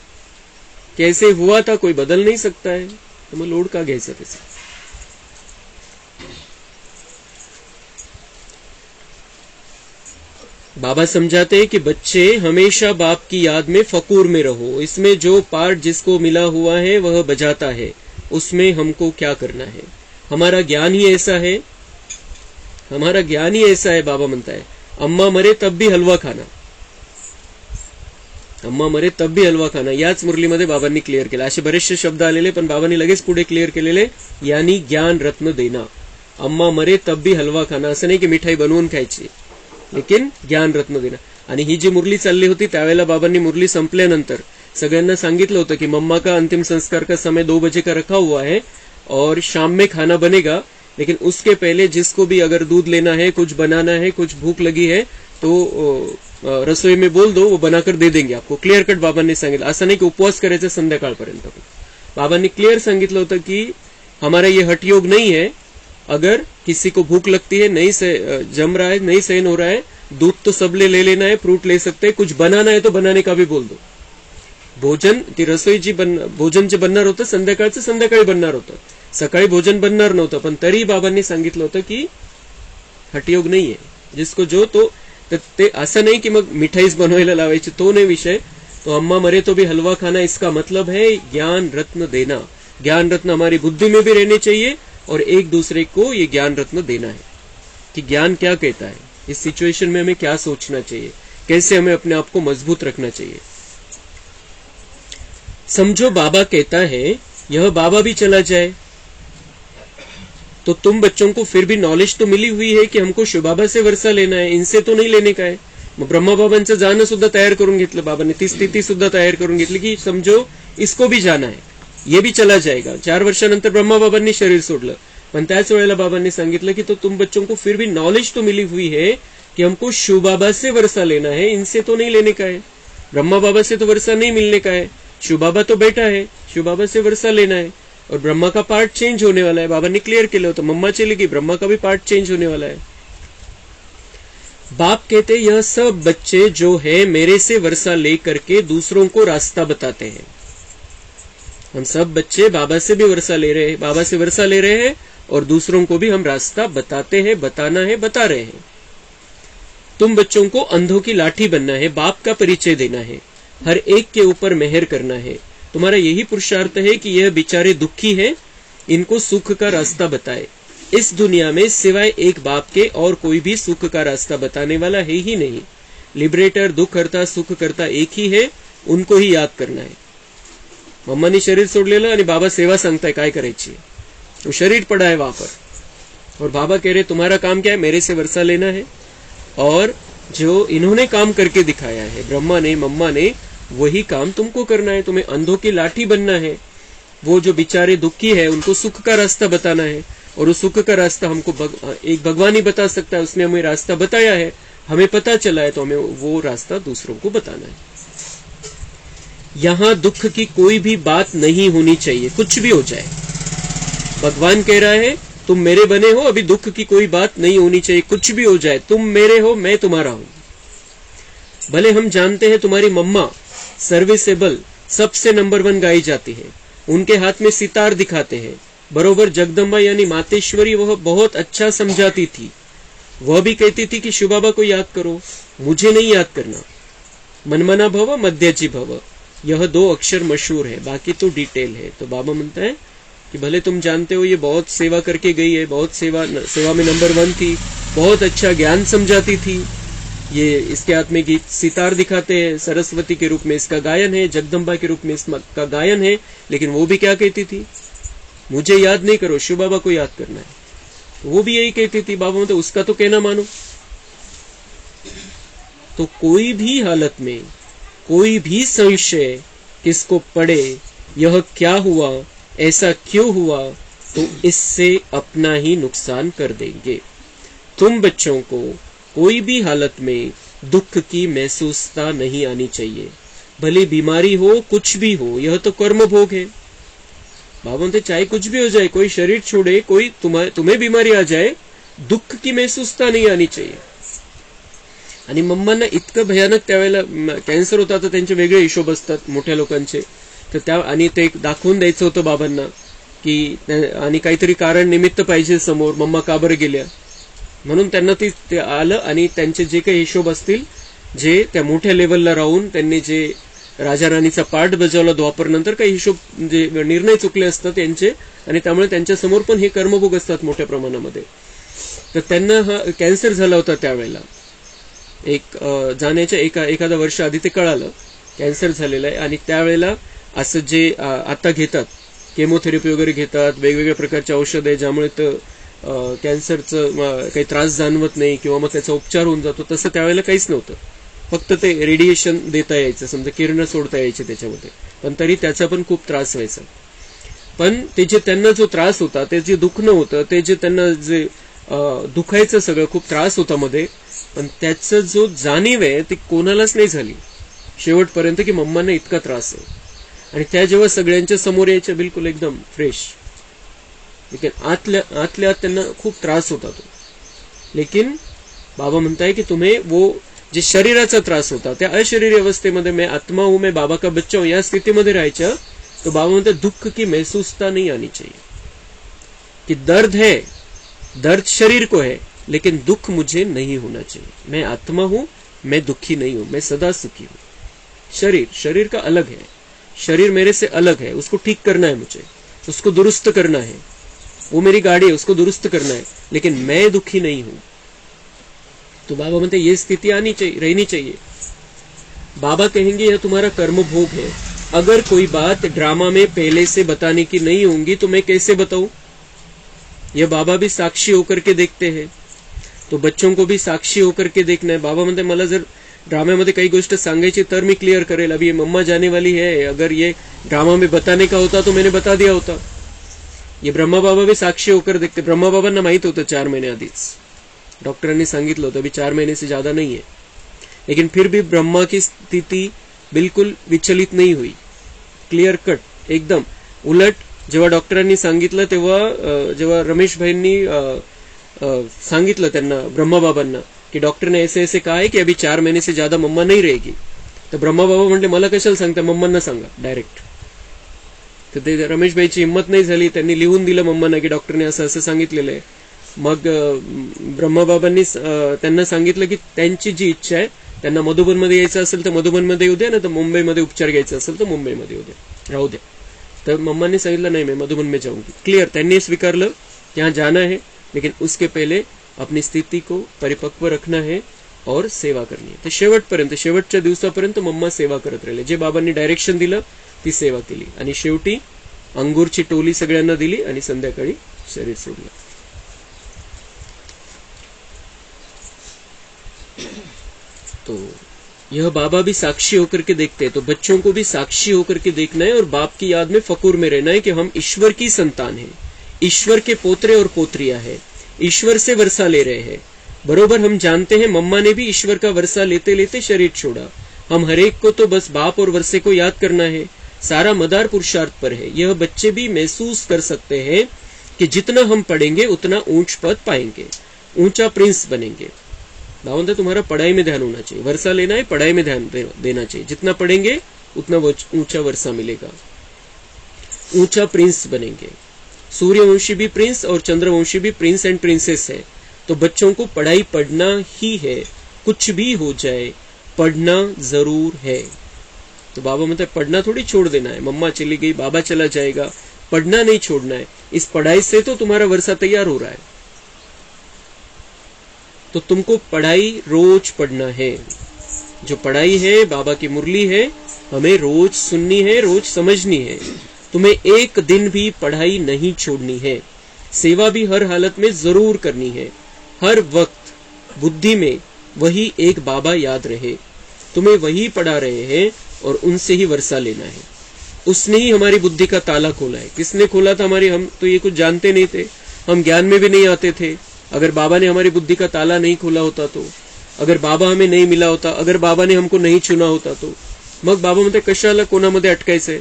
कैसे हुआ था कोई बदल नहीं सकता है. तो मग लोड का घ्यायचा त्याचा. बाबा समझाते हैं कि बच्चे हमेशा बाप की याद में फकूर में रहो. इसमें जो पार्ट जिसको मिला हुआ है वह बजाता है, उसमें हमको क्या करना है. हमारा ज्ञान ही ऐसा है, हमारा ज्ञान ही ऐसा है. बाबा म्हणता है अम्मा मरे तब भी हलवा खाना, अम्मा मरे तब भी हलवा खाना. याच मुरलीमध्ये बाबांनी क्लिअर केलं. असे बरेचसे शब्द आलेले पण बाबांनी लगेच पुढे क्लिअर केलेले, यानी ज्ञान रत्न देना. अम्मा मरे तब भी हलवा खाना, असं नाही की मिठाई बनवून खायची, लेकिन ज्ञान रत्न देना. आणि ही जी मुरली चालली होती त्यावेळेला बाबांनी मुरली संपल्यानंतर सगळ्यांना सांगितलं होतं की मम्मा का अंतिम संस्कार का समय 2 बजे का रखा हुआ है और शाम में खाना बनेगा, लेकिन उसके पहले जिसको भी अगर दूध लेना है, कुछ बनाना है, कुछ भूख लगी है, तो रसोई में बोल दो, वो बनाकर दे देंगे आपको. क्लिअर कट बाबांनी सांगितलं. असं नाही की उपवास करायचा संध्याकाळपर्यंत. बाबांनी क्लियर सांगितलं होतं की हमारा ये हठ योग नहीं है. अगर किसी को भूख लगती है, नहीं जम रहा है, नहीं सहन हो रहा है, दूध तो सबले ले लेना है, फ्रूट ले सकते हैं, कुछ बनाना है तो बनाने का भी बोल दो. भोजन ती रसोई जी भोजन जे बनणार होतं संध्याकाळचं संध्याकाळी बनणार होतं, सकाळी भोजन बनणार नव्हतं. पण तरी बाबांनी सांगितलं होतं की हठयोग नाहीये, जिसको जो तो. तर ते असं नाही की मग मिठाईच बनवायला लावायची, तो नाही विषय. तो अम्मा मरे तो भी हलवा खाना, इसका मतलब है ज्ञान रत्न देना. ज्ञान रत्न हमारी बुद्धि में भी रहने चाहिए और एक दूसरे को ये ज्ञान रत्न देना है कि ज्ञान क्या कहता है, इस सिचुएशन में हमें क्या सोचना चाहिए, कैसे हमें अपने आप को मजबूत रखना चाहिए. समझो बाबा कहता है यह बाबा भी चला जाए तो तुम बच्चों को फिर भी नॉलेज तो मिली हुई है की हमको शिवबाबा से वर्षा लेना है, इनसे तो नहीं लेने का है. मग ब्रह्माबाबांचं जाणं सुद्धा तयार करून घेतलं बाबांनी, ती स्थिती सुद्धा तयार करून घेतली की समजो इसको भी जाना है, ये भी चला जाएगा. 4 वर्षानंतर ब्रह्माबाबांनी शरीर सोडलं. पण त्याच वेळेला बाबांनी सांगितलं की तो तुम बच्चों को फिर भी नॉलेज तो मिली हुई है कि हमको शिवबाबा से वर्षा लेना है, इनसे तो नहीं लेने का है. ब्रह्मा बाबा से तो वर्षा नहीं मिलने का है, शिवबाबा तो बेटा है, शिवबाबा से वर्षा लेना है. और ब्रह्मा का पार्ट चेंज होने वाला है. बाबा ने क्लियर केलं होतं, मम्मा चली गई, ब्रह्मा का भी पार्ट चेंज होने वाला है. बाप कहते यह सब बच्चे जो है मेरे से वर्षा लेकर के दूसरों को रास्ता बताते हैं. हम सब बच्चे बाबा से भी वर्षा ले रहे हैं, बाबा से वर्षा ले रहे हैं और दूसरों को भी हम रास्ता बताते हैं, बताना है, बता रहे हैं. तुम बच्चों को अंधों की लाठी बनना है, बाप का परिचय देना है, हर एक के ऊपर मेहर करना है. तुम्हारा यही पुरुषार्थ है कि यह बेचारे दुखी हैं, इनको सुख का रास्ता बताए. इस दुनिया में सिवाय एक बाप के और कोई भी सुख का रास्ता बताने वाला है ही नहीं. लिबरेटर, दुख करता, सुख करता एक ही है, उनको ही याद करना है. मम्मानी शरीर सोडलेलं आणि बाबा सेवा सांगताय काय करायची. वो शरीर पड़ा है वहां पर और बाबा कह रहे तुम्हारा काम क्या है, मेरे से वर्षा लेना है. और जो इन्होंने काम करके दिखाया है, ब्रह्मा ने, मम्मा ने, वही काम तुमको करना है. तुम्हें अंधों की लाठी बनना है. वो जो बेचारे दुखी है उनको सुख का रास्ता बताना है. और उस सुख का रास्ता हमको एक भगवान ही बता सकता है. उसने हमें रास्ता बताया है, हमें पता चला है, तो हमें वो रास्ता दूसरों को बताना है. यहां दुख की कोई भी बात नहीं होनी चाहिए, कुछ भी हो जाए. भगवान कह रहा है तुम मेरे बने हो, अभी दुख की कोई बात नहीं होनी चाहिए, कुछ भी हो जाए. तुम मेरे हो, मैं तुम्हारा हूं. भले हम जानते हैं तुम्हारी मम्मा सर्विसेबल सबसे नंबर 1 गाई जाती है, उनके हाथ में सितार दिखाते हैं. बरोबर जगदम्बा यानी मातेश्वरी वह बहुत अच्छा समझाती थी. वह भी कहती थी कि शिव बाबा को याद करो, मुझे नहीं याद करना. मनमना भव, मध्याची भव, यह 2 अक्षर मशहूर है, बाकी तो डिटेल है. तो बाबा म्हणता है कि भले तुम जानते हो ये बहुत सेवा करके गई है, बहुत सेवा में नंबर 1 थी, बहुत अच्छा ज्ञान समझाती थी. ये इसके हाथ में गीत सितार दिखाते हैं, सरस्वती के रूप में इसका गायन है, जगदम्बा के रूप में इसका गायन है. लेकिन वो भी क्या कहती थी, मुझे याद नहीं करो, शिव बाबा को याद करना है. वो भी यही कहती थी. बाबा मतलब उसका तो कहना मानो. तो कोई भी हालत में कोई भी संशय किसको पड़े, यह क्या हुआ, ऐसा क्यों हुआ, तो इससे अपना ही नुकसान कर देंगे. तुम बच्चों को कोई भी हालत में दुख की महसूसता नहीं आनी चाहिए. भले बीमारी हो, कुछ भी हो, यह तो कर्म भोग है. बाबा म्हणते चाहे कुछ भी हो जाए, कोई शरीर छोड़े, कोई तुम्हें बीमारी आ जाए, दुःख की महसूसता नाही आनी चाहिए. आणि मम्मांना इतकं भयानक त्यावेळेला कॅन्सर होता, तर त्यांचे वेगळे हिशोब असतात मोठ्या लोकांचे. तर त्या आणि ते दाखवून द्यायचं होतं बाबांना की आणि काहीतरी कारण निमित्त पाहिजे समोर, मम्मा का बरं गेल्या म्हणून. त्यांना ते आलं आणि त्यांचे जे काही हिशोब असतील, जे त्या मोठ्या लेवलला राहून त्यांनी जे राजा राणीचा पार्ट बजावला द्वापर नंतर, काही हिशोब जे निर्णय चुकले असतात त्यांचे, आणि त्यामुळे त्यांच्या समोर पण हे कर्मभोग असतात मोठ्या प्रमाणामध्ये. तर त्यांना हा कॅन्सर झाला होता त्यावेळेला. एक जाण्याच्या एखादा वर्ष आधी ते कळालं कॅन्सर झालेला आहे. आणि त्यावेळेला असं जे आता घेतात, केमोथेरपी वगैरे घेतात, वेगवेगळ्या प्रकारचे औषध आहे, ज्यामुळे कॅन्सरचं काही त्रास जाणवत नाही किंवा मग त्याचा उपचार होऊन जातो, तसं त्यावेळेला काहीच नव्हतं. फक्त ते रेडिएशन देता यायचं, समजा किरण सोडता यायचे त्याच्यामध्ये, पण तरी त्याचा पण खूप त्रास व्हायचा. पण ते जे त्यांना जो त्रास होता, ते जे दुखणं होतं, ते जे त्यांना जे दुखायचं सगळं खूप त्रास होता मध्ये, पण त्याचं जो जाणीव आहे ती कोणालाच नाही झाली शेवटपर्यंत की मम्मांना इतका त्रास आहे. आणि त्या जेव्हा सगळ्यांच्या समोर यायच्या बिलकुल एकदम फ्रेश, लेकिन आतल्या आत त्यांना खूप त्रास होता तो. लेकिन बाबा म्हणताय की तुम्हें वो जे शरीराचा त्रास होता त्या अशरीरी अवस्थेमध्ये मैं आत्मा हूं, मैं बाबा का बच्चा हूं या स्थितीमध्ये राहायचं, तो बाबा म्हणते दुख की महसूसता नहीं आनी चाहिए. कि दर्द है, दर्द शरीर को है, लेकिन दुख मुझे नहीं होना चाहिए. मैं आत्मा हूं, मैं दुखी नहीं हूं, मैं सदा सुखी हूं. शरीर का अलग है, शरीर मेरे से अलग है, उसको ठीक करना है मुझे, उसको दुरुस्त करना है. वो मेरी गाड़ी है, उसको दुरुस्त करना है, लेकिन मैं दुखी नहीं हूं. तो बाबा म्हणते ये स्थिति आनी चाहिए, रहनी चाहिए. बाबा कहेंगे यह तुम्हारा कर्म भोग है. अगर कोई बात ड्रामा में पहले से बताने की नहीं होंगी तो मैं कैसे बताऊं? यह बाबा भी साक्षी होकर के देखते हैं, तो बच्चों को भी साक्षी होकर के देखना है. बाबा म्हणते मला जर ड्राम्यामध्ये काही गोष्ट सांगायची तर मी क्लियर करेल. अभी ये मम्मा जाने वाली है, अगर ये ड्रामा में बताने का होता तो मैंने बता दिया होता. ये ब्रह्मा बाबा भी साक्षी होकर देखते. ब्रह्मा बाबांना माहित होतं 4 महिने आधीच, डॉक्टरांनी सांगितलं होतं अभी 4 महीने से ज्यादा नहीं है. लेकिन फिर भी ब्रह्मा की स्थिति बिल्कुल विचलित नहीं हुई, क्लियर कट एकदम. उलट जेव्हा डॉक्टरांनी सांगितलं तेव्हा जेव्हा रमेश भाईंनी सांगितलं त्यांना ब्रह्मा बाबांना की डॉक्टर ने ऐसे ऐसे कहा है कि अभी 4 महीने से ज्यादा मम्मा नहीं रहेगी, तर ब्रह्मा बाबा म्हटले मला कशाला सांगता, मम्मांना सांगा डायरेक्ट. तर ते रमेश भाईची हिंमत नाही झाली, त्यांनी लिहून दिलं मम्मांना की डॉक्टरने असं असं सांगितलेलं आहे. मग ब्रह्माबाबांनी त्यांना सांगितलं की त्यांची जी इच्छा आहे, त्यांना मधुबनमध्ये यायचं असेल तर मधुबनमध्ये येऊ द्या, ना तर मुंबईमध्ये उपचार घ्यायचा असेल तर मुंबईमध्ये येऊ द्या, राहू द्या. तर मम्मांनी सांगितलं नाही मैं मधुबन में जाऊंगी. क्लियर, त्यांनी स्वीकारलं यहाँ जाना है, लेकिन उसके पहले अपनी स्थिति को परिपक्व रखना है और सेवा करनी है. तर शेवटपर्यंत, शेवटच्या दिवसापर्यंत मम्मा सेवा करत राहिले. जे बाबांनी डायरेक्शन दिलं ती सेवा केली आणि शेवटी अंगूरची टोली सगळ्यांना दिली आणि संध्याकाळी शरीर सोडलं. तो यह बाबा भी साक्षी होकर के देखते हैं, तो बच्चों को भी साक्षी होकर के देखना है और बाप की याद में फकूर में रहना है कि हम ईश्वर की संतान हैं, ईश्वर के पोतरे और पोत्रियां हैं, ईश्वर से वर्षा ले रहे हैं. बरोबर हम जानते हैं मम्मा ने भी ईश्वर का वर्षा लेते लेते शरीर छोड़ा. हम हरेक को तो बस बाप और वर्षे को याद करना है, सारा मदार पुरुषार्थ पर है. यह बच्चे भी महसूस कर सकते हैं कि जितना हम पढ़ेंगे उतना ऊंच पद पाएंगे, ऊंचा प्रिंस बनेंगे. बाबा तुम्हारा पढ़ाई में ध्यान होना चाहिए, वर्षा लेना है, पढ़ाई में ध्यान देना चाहिए. जितना पढ़ेंगे उतना ऊंचा वर्षा मिलेगा, ऊंचा प्रिंस बनेंगे. सूर्यवंशी भी प्रिंस और चंद्रवंशी भी प्रिंस एंड प्रिंसेस है. तो बच्चों को पढ़ाई पढ़ना ही है, कुछ भी हो जाए पढ़ना जरूर है. तो बाबा मतलब पढ़ना थोड़ी छोड़ देना है, मम्मा चली गई बाबा चला जाएगा, पढ़ना नहीं छोड़ना है. इस पढ़ाई से तो तुम्हारा वर्षा तैयार हो रहा है. तो तुमको पढ़ाई रोज पढ़ना है. जो पढ़ाई है बाबा की मुरली है, हमें रोज सुननी है, रोज समझनी है. तुम्हें एक दिन भी पढ़ाई नहीं छोड़नी है. सेवा भी हर हालत में जरूर करनी है. हर वक्त बुद्धि में वही एक बाबा याद रहे. तुम्हें वही पढ़ा रहे हैं और उनसे ही वर्षा लेना है. उसने ही हमारी बुद्धि का ताला खोला है. किसने खोला था हमारी? हम तो ये कुछ जानते नहीं थे, हम ज्ञान में भी नहीं आते थे. अगर बाबा ने हमारी बुद्धि का ताला नहीं खोला होता तो, अगर बाबा हमें नहीं मिला होता, अगर बाबा ने हमको नहीं चुना होता तो मग बाबा म्हणते कशाला कोणामध्ये अटकायचंय.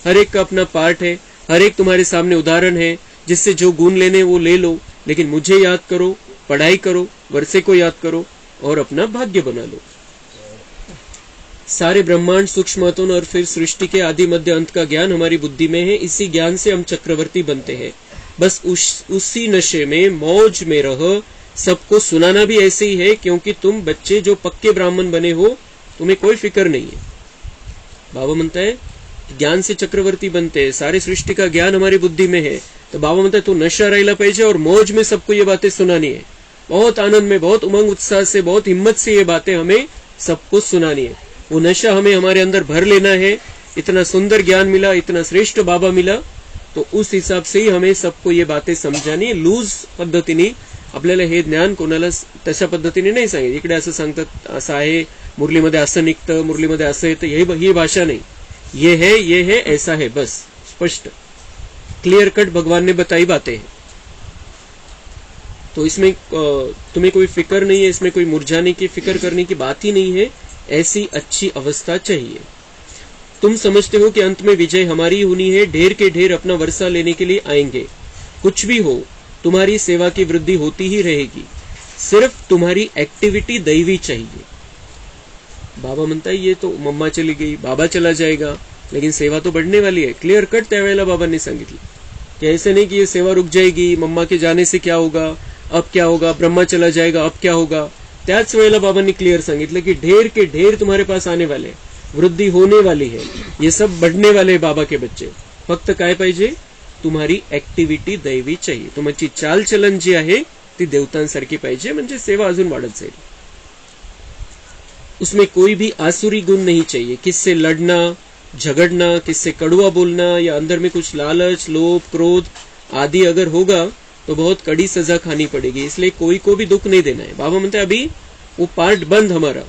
हर एक का अपना पार्ट है, हर एक तुम्हारे सामने उदाहरण है, जिससे जो गुण लेने वो ले लो, लेकिन मुझे याद करो, पढ़ाई करो, वर्षे को याद करो और अपना भाग्य बना लो. सारे ब्रह्मांड सूक्ष्म और फिर सृष्टि के आदि मध्य अंत का ज्ञान हमारी बुद्धि में है. इसी ज्ञान से हम चक्रवर्ती बनते हैं. बस उसी नशे में मौज में रहो. सबको सुनाना भी ऐसे ही है, क्योंकि तुम बच्चे जो पक्के ब्राह्मण बने हो, तुम्हें कोई फिक्र नहीं है. बाबा म्हणता है ज्ञान से चक्रवर्ती बनते हैं, सारी सृष्टि का ज्ञान हमारी बुद्धि में है. तो बाबा म्हणता है तू नशा राहिला पाहिजे और मौज में सबको ये बातें सुनानी है. बहुत आनंद में, बहुत उमंग उत्साह से, बहुत हिम्मत से ये बातें हमें सबको सुनानी है. वो नशा हमें हमारे अंदर भर लेना है. इतना सुंदर ज्ञान मिला, इतना श्रेष्ठ बाबा मिला, तो उस हिसाब से ही हमें सबको ये बातें समजानी. लूज पद्धतीने आपल्याला हे ज्ञान कोणाला तशा पद्धतीने नाही सांगितलं. इकडे असं सांगतात असं आहे, मुरलीमध्ये असं निघतं, मुरलीमध्ये असं येतं, ही भाषा नहीं. ये है, ऐसा है, बस स्पष्ट क्लियर कट भगवान ने बताई बातें हैं. तो इसमें तुम्हें कोई फिक्र नहीं है, इसमें कोई मुरझाने की फिक्र करने की बात ही नहीं है। ऐसी अच्छी अवस्था चाहिए। तुम समझते हो कि अंत में विजय हमारी होनी है, ढेर के ढेर अपना वर्षा लेने के लिए आएंगे। कुछ भी हो, तुम्हारी सेवा की वृद्धि होती ही रहेगी। सिर्फ तुम्हारी एक्टिविटी दैवी चाहिए। बाबा म्हणता ये तो मम्मा चली गई, बाबा चला जाएगा, लेकिन सेवा तो बढ़ने वाली है। क्लियर कट त्यावेळेला बाबांनी सांगितलं कि ऐसे नहीं कि ये सेवा रुक जाएगी, मम्मा के जाने से क्या होगा, अब क्या होगा, ब्रह्मा चला जाएगा, अब क्या होगा। त्याच वेळेला बाबांनी क्लियर सांगितलं की ढेर के ढेर तुम्हारे पास आने वाले, वृद्धि होने वाली है, ये सब बढ़ने वाले बाबा के बच्चे। फक्त काय पाहिजे, तुम्हारी ऍक्टिव्हिटी दैवी चाहिए। तुमची चालचलन जी आहे ती देवतांसारखी पाहिजे, म्हणजे सेवा अजून वाढत जाईल। उसमें कोई भी आसुरी गुण नहीं चाहिए। किससे लड़ना, झगड़ना, किससे कड़वा बोलना या अंदर में कुछ लालच, लोभ, क्रोध आदि अगर होगा तो बहुत कड़ी सजा खानी पड़ेगी। इसलिए कोई को भी दुख नहीं देना है। बाबा म्हणते अभी वो पार्ट बंद हमारा,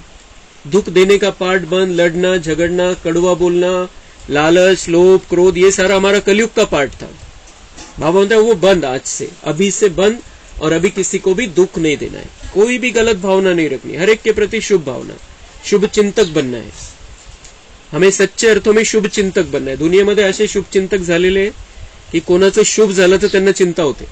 दुख देने का पार्ट बंद, लड़ना, झगड़ना, कड़वा बोलना, लालच, लोभ, क्रोध, ये सारा हमारा कलयुग का पार्ट था। बाबा म्हणते वो बंद आज से, अभी से बंद। और अभी किसी को भी दुख नहीं देना है, कोई भी गलत भावना नहीं रखनी, हर एक के प्रति शुभ भावना, शुभ चिंतक बनना है। हमें सच्चे अर्थों में शुभ चिंतक बनना है। दुनियेमध्ये असे शुभ चिंतक झालेले की कोणाचं शुभ झालं तर त्यांना चिंता होते,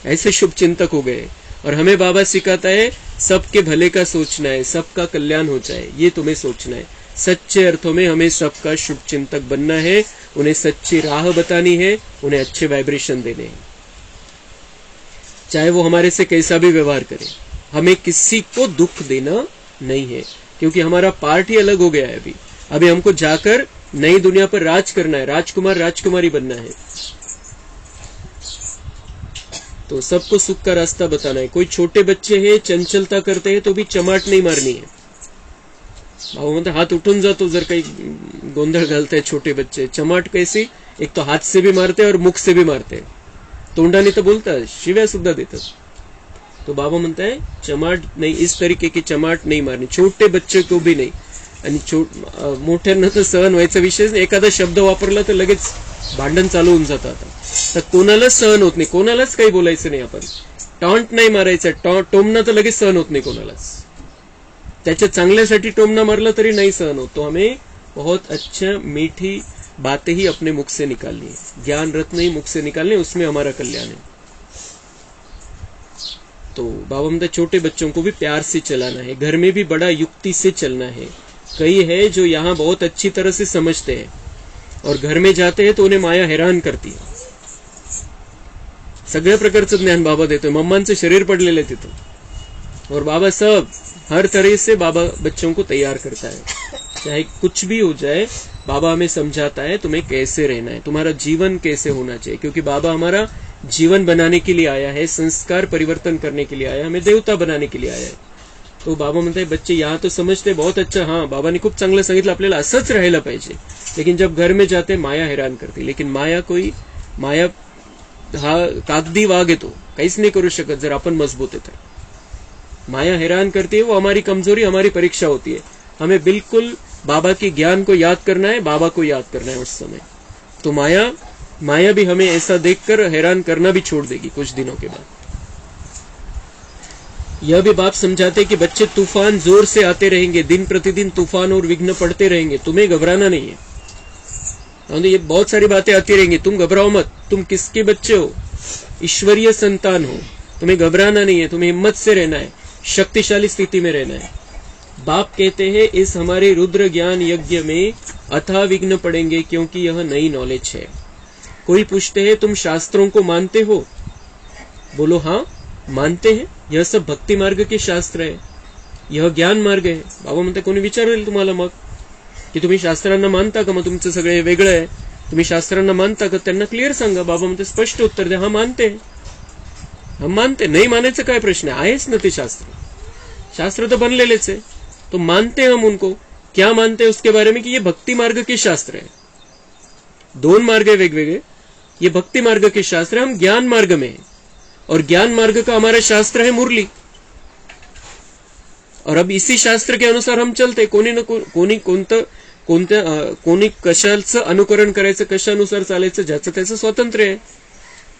ऐसे शुभ चिंतक हो गए। और हमें बाबा सिखाता है सबके भले का सोचना है, सबका कल्याण हो जाए, ये तुम्हें सोचना है। सच्चे अर्थों में हमें सबका शुभ चिंतक बनना है, उन्हें सच्ची राह बतानी है, उन्हें अच्छे वाइब्रेशन देने हैं, चाहे वो हमारे से कैसा भी व्यवहार करे। हमें किसी को दुख देना नहीं है, क्योंकि हमारा पार्ट ही अलग हो गया है। अभी हमको जाकर नई दुनिया पर राज करना है, राजकुमार राजकुमारी बनना है। तो सबको सुख का रास्ता बताना है। कोई छोटे बच्चे हैं, चंचलता करते हैं तो भी चमाट नहीं मारनी है। बाबा म्हणते हात उठून जातो जर काही गोंधळ घालते छोटे बच्चे। चमाट कैसी, एक तो हाथ से भी मारते और मुख से भी मारते, तोंडाने तर बोलतात, शिव्या सुद्धा देतात। तो बाबा म्हणता है चमाट नहीं, इस तरीके की चमाट नहीं मारनी, छोटे बच्चे को भी नहीं। आणि मोठ्यांना तर सहन व्हायचा विषय नाही, एखादा शब्द वापरला तर लगेच भांडण चालू होऊन जातं। आता तर कोणालाच सहन होत नाही, कोणालाच काही बोलायचं नाही। आपण टॉन्ट नाही मारायचं, टोमणं तर लगेच सहन होत नाही कोणालाच। त्याच्या चांगल्यासाठी टोमणं मारलं तरी नाही सहन होत। तो हमें बहुत अच्छा मीठी बातें ही अपने मुख से निकालनी है, ज्ञान रत्न ही मुख से निकालने, उसमें हमारा कल्याण है। तो बाबा मतलब छोटे बच्चों को भी प्यार से चलाना है, घर में भी बड़ा युक्ति से चलना है। कई है जो यहाँ बहुत अच्छी तरह से समझते हैं और घर में जाते हैं तो उन्हें माया हैरान करती है। सगळ्या प्रकारचं ज्ञान बाबा देतोय, मम्मांचं शरीर पडलेलं आहे तिथं, और बाबा सब हर तरह से बाबा बच्चों को तैयार करता है। चाहे कुछ भी हो जाए, बाबा हमें समझाता है तुम्हें कैसे रहना है, तुम्हारा जीवन कैसे होना चाहिए, क्योंकि बाबा हमारा जीवन बनाने के लिए आया है, संस्कार परिवर्तन करने के लिए आया है, हमें देवता बनाने के लिए आया है। तो बाबा म्हणतात बच्चे यहाँ तो समझते बहुत अच्छा, हाँ बाबांनी खूप चांगलं सांगितलं, आपल्याला असंच राहायला पाहिजे, लेकिन जब घर में जाते माया हैरान करते। लेकिन माया हा कागदी वाघ येतो, काहीच नाही करू शकत जर आपण मजबूत आहे तर। माया हैरान करती है, वो हमारी कमजोरी, हमारी परीक्षा होती है। हमें बिल्कुल बाबा के ज्ञान को याद करना है, बाबा को याद करना है उस समय। तो माया भी हमें ऐसा देखकर हैरान करना भी छोड़ देगी कुछ दिनों के बाद। यह भी बाप समझाते कि बच्चे तूफान जोर से आते रहेंगे, दिन प्रतिदिन तूफान और विघ्न पड़ते रहेंगे, तुम्हें घबराना नहीं है। ये बहुत सारी बातें आती रहेंगी, तुम घबराओ मत। तुम किसके बच्चे हो? ईश्वरीय संतान हो, तुम्हें घबराना नहीं है, तुम्हें हिम्मत से रहना है, शक्तिशाली स्थिति में रहना है। बाप कहते हैं इस हमारे रुद्र ज्ञान यज्ञ में अथाह विघ्न पड़ेंगे, क्योंकि यह नई नॉलेज है। कोई पूछते हैं तुम शास्त्रों को मानते हो? बोलो हाँ मानते हैं, यह सब भक्ति मार्ग के शास्त्र है, यह ज्ञान मार्ग है। बाबा म्हणते कोणी विचारेल तुम्हाला मग की तुम्ही शास्त्रांना मानता का, मग तुमचं सगळे वेगळं आहे, तुम्ही शास्त्रांना मानता का? त्यांना क्लिअर सांगा। बाबा म्हणते स्पष्ट उत्तर द्या, हाँ मानते हैं, हम मानते। नहीं मानायचं काय प्रश्न आहे, आहेच ना ते शास्त्र तो बनलेलेच है, तो मानते हम उनको। क्या मानते हैं उसके बारे में कि ये भक्ति मार्ग के शास्त्र है। दोन मार्ग है वेगवेगळे, ये भक्ति मार्ग के शास्त्र है, हम ज्ञान मार्ग में है, और ज्ञान मार्ग का हमारा शास्त्र है मुरली। और अब इसी शास्त्र के अनुसार हम चलते। कोणी कशाचं अनुकरण करायचं, कशानुसार चालायचं, ज्याचं त्याचं स्वातंत्र्य आहे।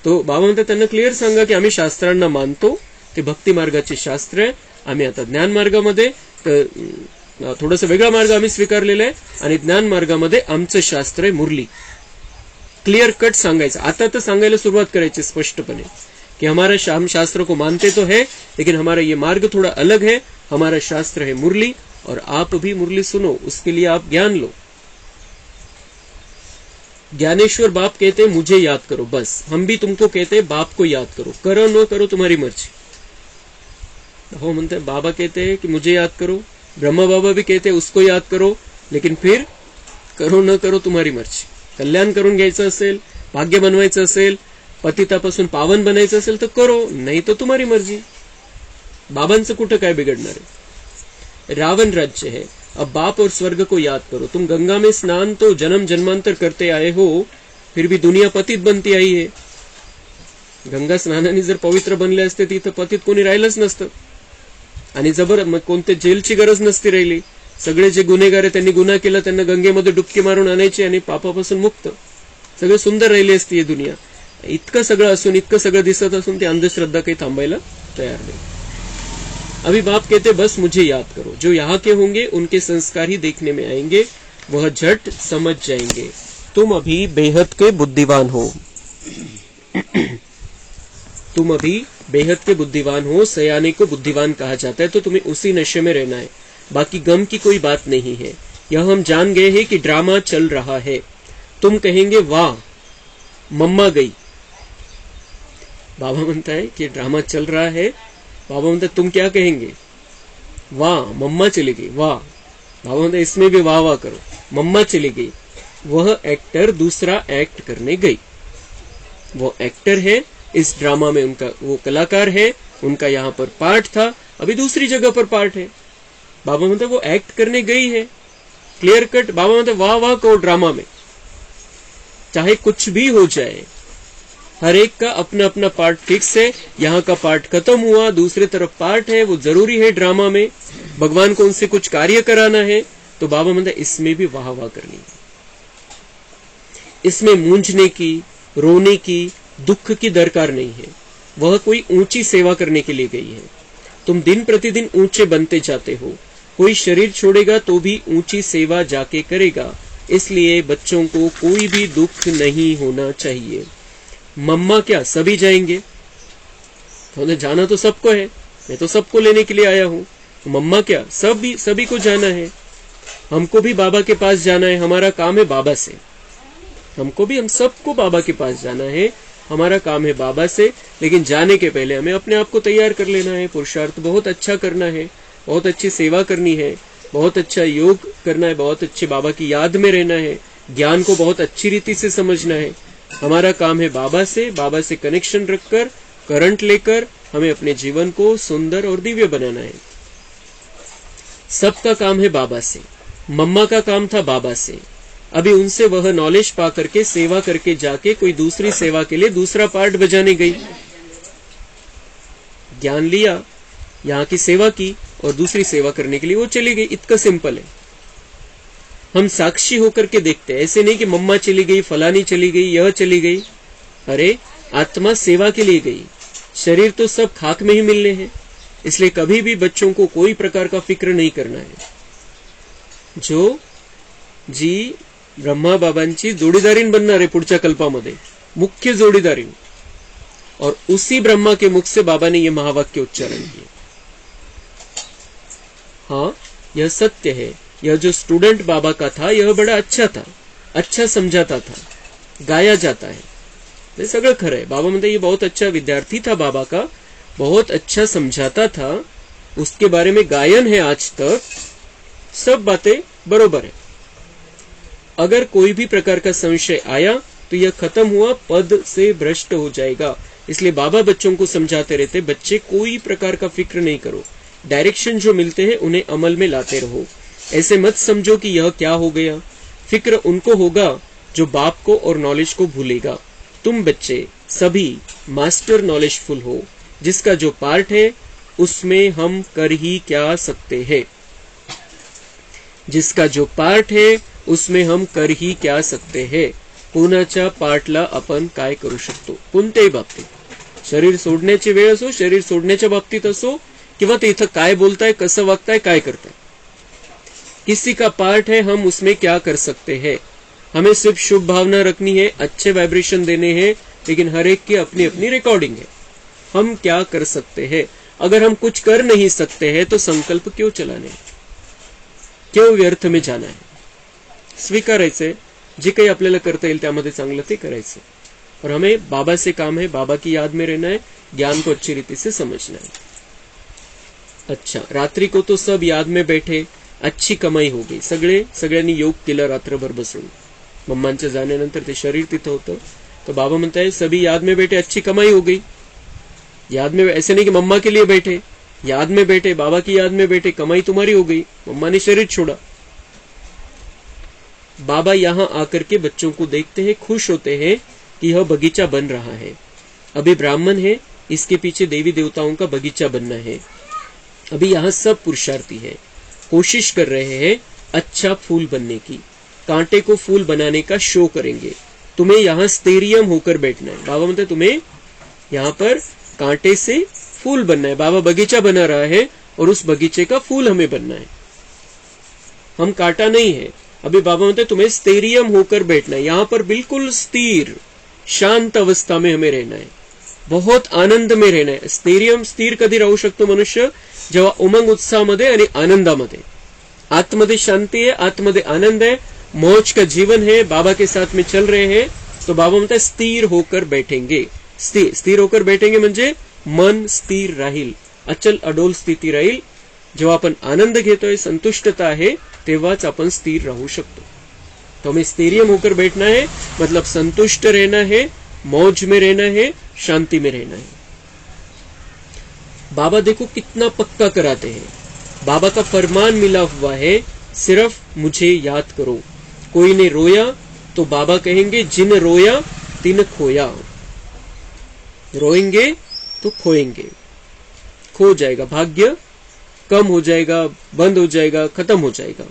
तो बाबा म्हणतात त्यांना क्लिअर सांगा की आम्ही शास्त्रांना मानतो, ते भक्ती मार्गाचे शास्त्र आहे, आम्ही आता ज्ञान मार्गामध्ये थोडासा वेगळा मार्ग आम्ही स्वीकारलेला आहे आणि ज्ञान मार्गामध्ये आमचं शास्त्र आहे मुरली. क्लियर कट सांगायचं. आता तर सांगायला सुरुवात करायची स्पष्टपणे कि हम शास्त्र को मानते तो है, लेकिन हमारा ये मार्ग थोड़ा अलग है. हमारा शास्त्र है मुरली और आप भी मुरली सुनो, उसके लिए आप ज्ञान लो. ज्ञानेश्वर बाप कहते मुझे याद करो, बस. हम भी तुमको कहते बाप को याद करो, करो न करो तुम्हारी मर्जी. हो म्हणते बाबा कहते हैं कि मुझे याद करो, ब्रह्मा बाबा भी कहते उसको याद करो, लेकिन फिर करो न करो तुम्हारी मर्जी. कल्याण करून घ्यायचं असेल, भाग्य बनवायचं असेल, पतितापासून पावन बनायचं असेल तर करो, नाही तर तुम्हारी मर्जी. बाबांचं कुठं काय बिघडणार आहे. रावण राज्य है, अब बाप और स्वर्ग को याद करो. तुम गंगा में स्नान तो जन्म जन्मांतर करते आए हो, फिर भी दुनिया पतित बनती आई है. गंगा स्नानाने जर पवित्र बनले असते तिथं पतित कोणी राहिलंच नसतं आणि कोणते जेलची गरज नसती राहिली. सगळे जे गुन्हेगार आहे त्यांनी गुन्हा केला, त्यांना गंगेमध्ये डुबकी मारून आणायची आणि पापापासून मुक्त. सगळे सुंदर राहिली असती ही दुनिया. इतकं सगळं असून, इतकं सगळं दिसत असून ती अंधश्रद्धा काही थांबायला तयार नाही. अभी बाप कहते बस मुझे याद करो, जो यहाँ के होंगे उनके संस्कार ही देखने में आएंगे, वह झट समझ जाएंगे. तुम अभी बेहद के बुद्धिमान हो, तुम अभी बेहद के बुद्धिमान हो. सयाने को बुद्धिमान कहा जाता है, तो तुम्हें उसी नशे में रहना है. बाकी गम की कोई बात नहीं है. यह हम जान गए हैं कि ड्रामा चल रहा है. तुम कहेंगे वाह मम्मा गई. बाबा म्हणताय कि ड्रामा चल रहा है. बाबा म्हणतात तुम क्या कहेंगे, वाह मम्मा चली गई. वाह. बाबा म्हणतात इसमें भी वाह वाह करो. मम्मा चली गई. वह एक्टर दूसरा एक्ट करने गई. वो एक्टर है इस ड्रामा में, उनका वो कलाकार है, उनका यहाँ पर पार्ट था, अभी दूसरी जगह पर पार्ट है. बाबा म्हणतात वो एक्ट करने गई है. Clear cut. बाबा म्हणतात वाह वाह करो ड्रामा में, चाहे कुछ भी हो जाए. हर एक का अपना अपना पार्ट फिक्स है. यहाँ का पार्ट खत्म हुआ, दूसरे तरफ पार्ट है, वो जरूरी है ड्रामा में. भगवान को उनसे कुछ कार्य कराना है, तो बाबा म्हणतात इसमें भी वाह वाह करनी है. इसमें मूंझने की, रोने की, दुख की दरकार नहीं है. वह कोई ऊंची सेवा करने के लिए गई है. तुम दिन प्रतिदिन ऊंचे बनते जाते हो. कोई शरीर छोड़ेगा तो भी ऊंची सेवा जाके करेगा. इसलिए बच्चों को कोई भी दुख नहीं होना चाहिए. मम्मा क्या सभी जाएंगे, तो जाना तो सबको है, मैं तो सबको लेने के लिए आया हूं. मम्मा क्या सभी को जाना है. हमको भी बाबा के पास जाना है, हमारा काम है बाबा से. हम सबको बाबा के पास जाना है, हमारा काम है बाबा से. लेकिन जाने के पहले हमें अपने आप को तैयार कर लेना है. पुरुषार्थ बहुत अच्छा करना है, बहुत अच्छी सेवा करनी है, बहुत अच्छा योग करना है, बहुत अच्छे बाबा की याद में रहना है, ज्ञान को बहुत अच्छी रीति से समझना है. हमारा काम है बाबा से कनेक्शन रखकर, करंट लेकर हमें अपने जीवन को सुंदर और दिव्य बनाना है. सबका काम है बाबा से. मम्मा का काम था बाबा से. अभी उनसे वह नॉलेज पा करके सेवा करके जाके कोई दूसरी सेवा के लिए दूसरा पार्ट बजाने गई. ज्ञान लिया, यहाँ की सेवा की और दूसरी सेवा करने के लिए वो चली गई. इतना सिंपल है. हम साक्षी होकर के देखते हैं, ऐसे नहीं कि मम्मा चली गई, फलानी चली गई, यह चली गई. अरे आत्मा सेवा के लिए गई, शरीर तो सब खाक में ही मिलने हैं. इसलिए कभी भी बच्चों को कोई प्रकार का फिक्र नहीं करना है. जो जी ब्रह्मा बाबांची जोडीदारीन बनणार आहे पुढच्या कल्पामध्ये, मुख्य जोडीदारीन. और उसी ब्रह्मा के मुख से बाबा ने यह महावाक्य उच्चारण किए. हाँ यह सत्य है. यह जो स्टूडेंट बाबा का था यह बड़ा अच्छा था, अच्छा समझाता था, गाया जाता है. ये सगळं खरं है. बाबा म्हणते ये बहुत अच्छा विद्यार्थी था बाबा का, बहुत अच्छा समझाता था, उसके बारे में गायन है आज तक, सब बातें बरोबर है. अगर कोई भी प्रकार का संशय आया तो यह खत्म हुआ, पद से भ्रष्ट हो जाएगा. इसलिए बाबा बच्चों को समझाते रहते, बच्चे कोई प्रकार का फिक्र नहीं करो, डायरेक्शन जो मिलते हैं उन्हें अमल में लाते रहो. ऐसे मत समझो कि यह क्या हो गया. फिक्र उनको होगा जो बाप को और नॉलेज को भूलेगा. तुम बच्चे सभी मास्टर नॉलेजफुल हो. जिसका जो पार्ट है उसमें हम कर ही क्या सकते हैं. जिसका जो पार्ट है उसमें हम कर ही क्या सकते हैं. कोणाच्या पार्टला आपण काय करू शकतो कोणत्याही बाबतीत, शरीर सोडण्याची वेळ असो, शरीर सोडण्याच्या बाबतीत असो, किंवा ते इथं काय बोलताय, कसं वागताय, काय करताय. किसी का पार्ट है, हम उसमें क्या कर सकते हैं. हमें सिर्फ शुभ भावना रखनी है, अच्छे वाइब्रेशन देने हैं, लेकिन हर एक की अपनी अपनी रिकॉर्डिंग है. हम क्या कर सकते हैं. अगर हम कुछ कर नहीं सकते हैं तो संकल्प क्यों चलाने, क्यों व्यर्थ में जाना है. स्वीकारायचंय, जे काही आपल्याला करता येईल त्यामध्ये चांगलं ते करायचं. और हमें बाबा से काम है, बाबा की याद में रहना है, ज्ञान को अच्छी रीति से समझना है. अच्छा, रात्रि को तो सब याद में बैठे, अच्छी कमाई हो गई. सगळ्यांनी योग केला रात्रभर बसून. मम्मांच्या जाण्यानंतर ते शरीर तिथं होतं, तो बाबा म्हणताय सभी याद में बैठे, अच्छी कमाई हो गई. याद में, ऐसे नहीं कि मम्मा के लिए बैठे, याद में बैठे, बाबा की याद में बैठे, कमाई तुम्हारी हो गई. मम्मा ने शरीर छोड़ा. बाबा यहाँ आकर के बच्चों को देखते हैं, खुश होते हैं कि यह बगीचा बन रहा है. अभी ब्राह्मण है, इसके पीछे देवी देवताओं का बगीचा बनना है. अभी यहाँ सब पुरुषार्थी है, कोशिश कर रहे हैं अच्छा फूल बनने की. कांटे को फूल बनाने का शो करेंगे. तुम्हें यहाँ स्टेरियम होकर बैठना है. बाबा म्हणते तुम्हें यहाँ पर कांटे से फूल बनना है. बाबा बगीचा बना रहा है और उस बगीचे का फूल हमें बनना है. हम कांटा नहीं है. अभी बाबा म्हणते तुम्हें स्टेरियम होकर बैठना है. यहाँ पर बिल्कुल स्थिर शांत अवस्था में हमें रहना है, बहुत आनंद में रहना है. स्थिर कधी राहू शकतो मनुष्य, जेव्हा उमंग उत्साहामध्ये आणि आनंदामध्ये. आतमध्ये शांति है, आतमध्ये आनंद है, मौज का जीवन है, बाबा के साथ में चल रहे हैं. तो बाबा म्हणतात स्थिर होकर बैठेंगे. स्थिर होकर बैठेंगे म्हणजे मन स्थिर राहील, अचल अडोल स्थिती राहील. जेव्हा आपण आनंद घेतोय, संतुष्टता आहे, तेव्हाच आपण स्थिर राहू शकतो. तो हमें स्थिरियम होकर बैठना है, मतलब संतुष्ट रहना है, मौज में रहना है, शांति में रहना है. बाबा देखो कितना पक्का कराते हैं. बाबा का फरमान मिला हुआ है, सिर्फ मुझे याद करो. कोई ने रोया तो बाबा कहेंगे जिन रोया तिन खोया. रोएंगे तो खोएंगे, खो जाएगा, भाग्य कम हो जाएगा, बंद हो जाएगा, खत्म हो जाएगा.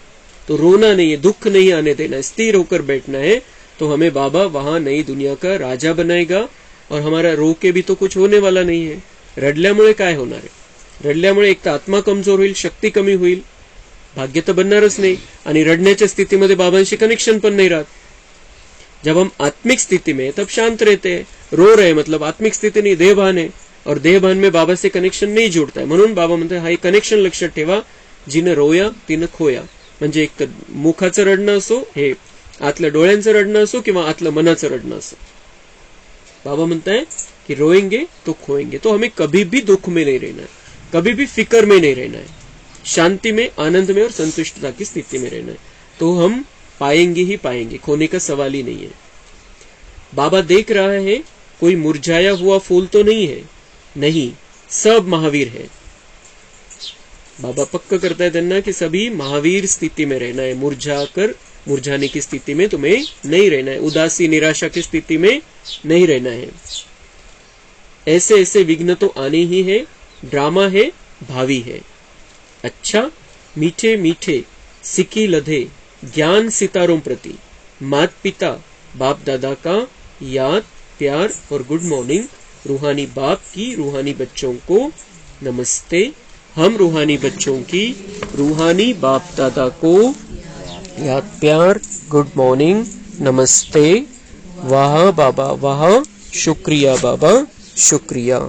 तो रोना नहीं है, दुख नहीं आने देना है, स्थिर होकर बैठना है. तो हमें बाबा वहां नई दुनिया का राजा बनाएगा. और हमारा रो के भी तो कुछ होने वाला नहीं है. रडल्यामुळे काय होणार आहे. रडल्यामुळे एक तर आत्मा कमजोर होईल, शक्ती कमी होईल, भाग्य तर बनणारच नाही. आणि रडण्याच्या स्थितीमध्ये बाबांशी कनेक्शन पण नहीं राहत. जब हम आत्मिक स्थिति में तब शांत रहते हैं. रो रहे मतलब आत्मिक स्थिति नहीं, देहभान है, और देहभान में बाबा से कनेक्शन नहीं जुड़ता है. म्हणून बाबा म्हणतात हा कनेक्शन लक्षात ठेवा, जिनं रोया तिनं खोया. म्हणजे एक तर मुखाचं रडणं असो, हे आतल्या डोळ्यांचं रडणं असो, किंवा आतलं मनाचं रडणं असो. बाबा म्हणताय कि रोएंगे तो खोएंगे. तो हमें कभी भी दुख में नहीं रहना है, कभी भी फिक्र में नहीं रहना है, शांति में, आनंद में और संतुष्टता की स्थिति में रहना है. तो हम पाएंगे ही पाएंगे, खोने का सवाल ही नहीं है. बाबा देख रहा है कोई मुरझाया हुआ फूल तो नहीं है, नहीं, सब महावीर है. बाबा पक्का करता है त्यांना कि सभी महावीर स्थिति में रहना है. मुरझाने की स्थिति में तुम्हें नहीं रहना है, उदासी निराशा की स्थिति में नहीं रहना है. ऐसे ऐसे विघ्न तो आने ही है, ड्रामा है, भावी है. अच्छा, मीठे मीठे सिकी लधे ज्ञान सितारों प्रति मात पिता बाप दादा का याद, प्यार और गुड मॉर्निंग. रूहानी बाप की रूहानी बच्चों को नमस्ते. हम रूहानी बच्चों की रूहानी बाप दादा को याद, प्यार, गुड मॉर्निंग, नमस्ते. वाह बाबा वाह, शुक्रिया बाबा, शुक्रिया.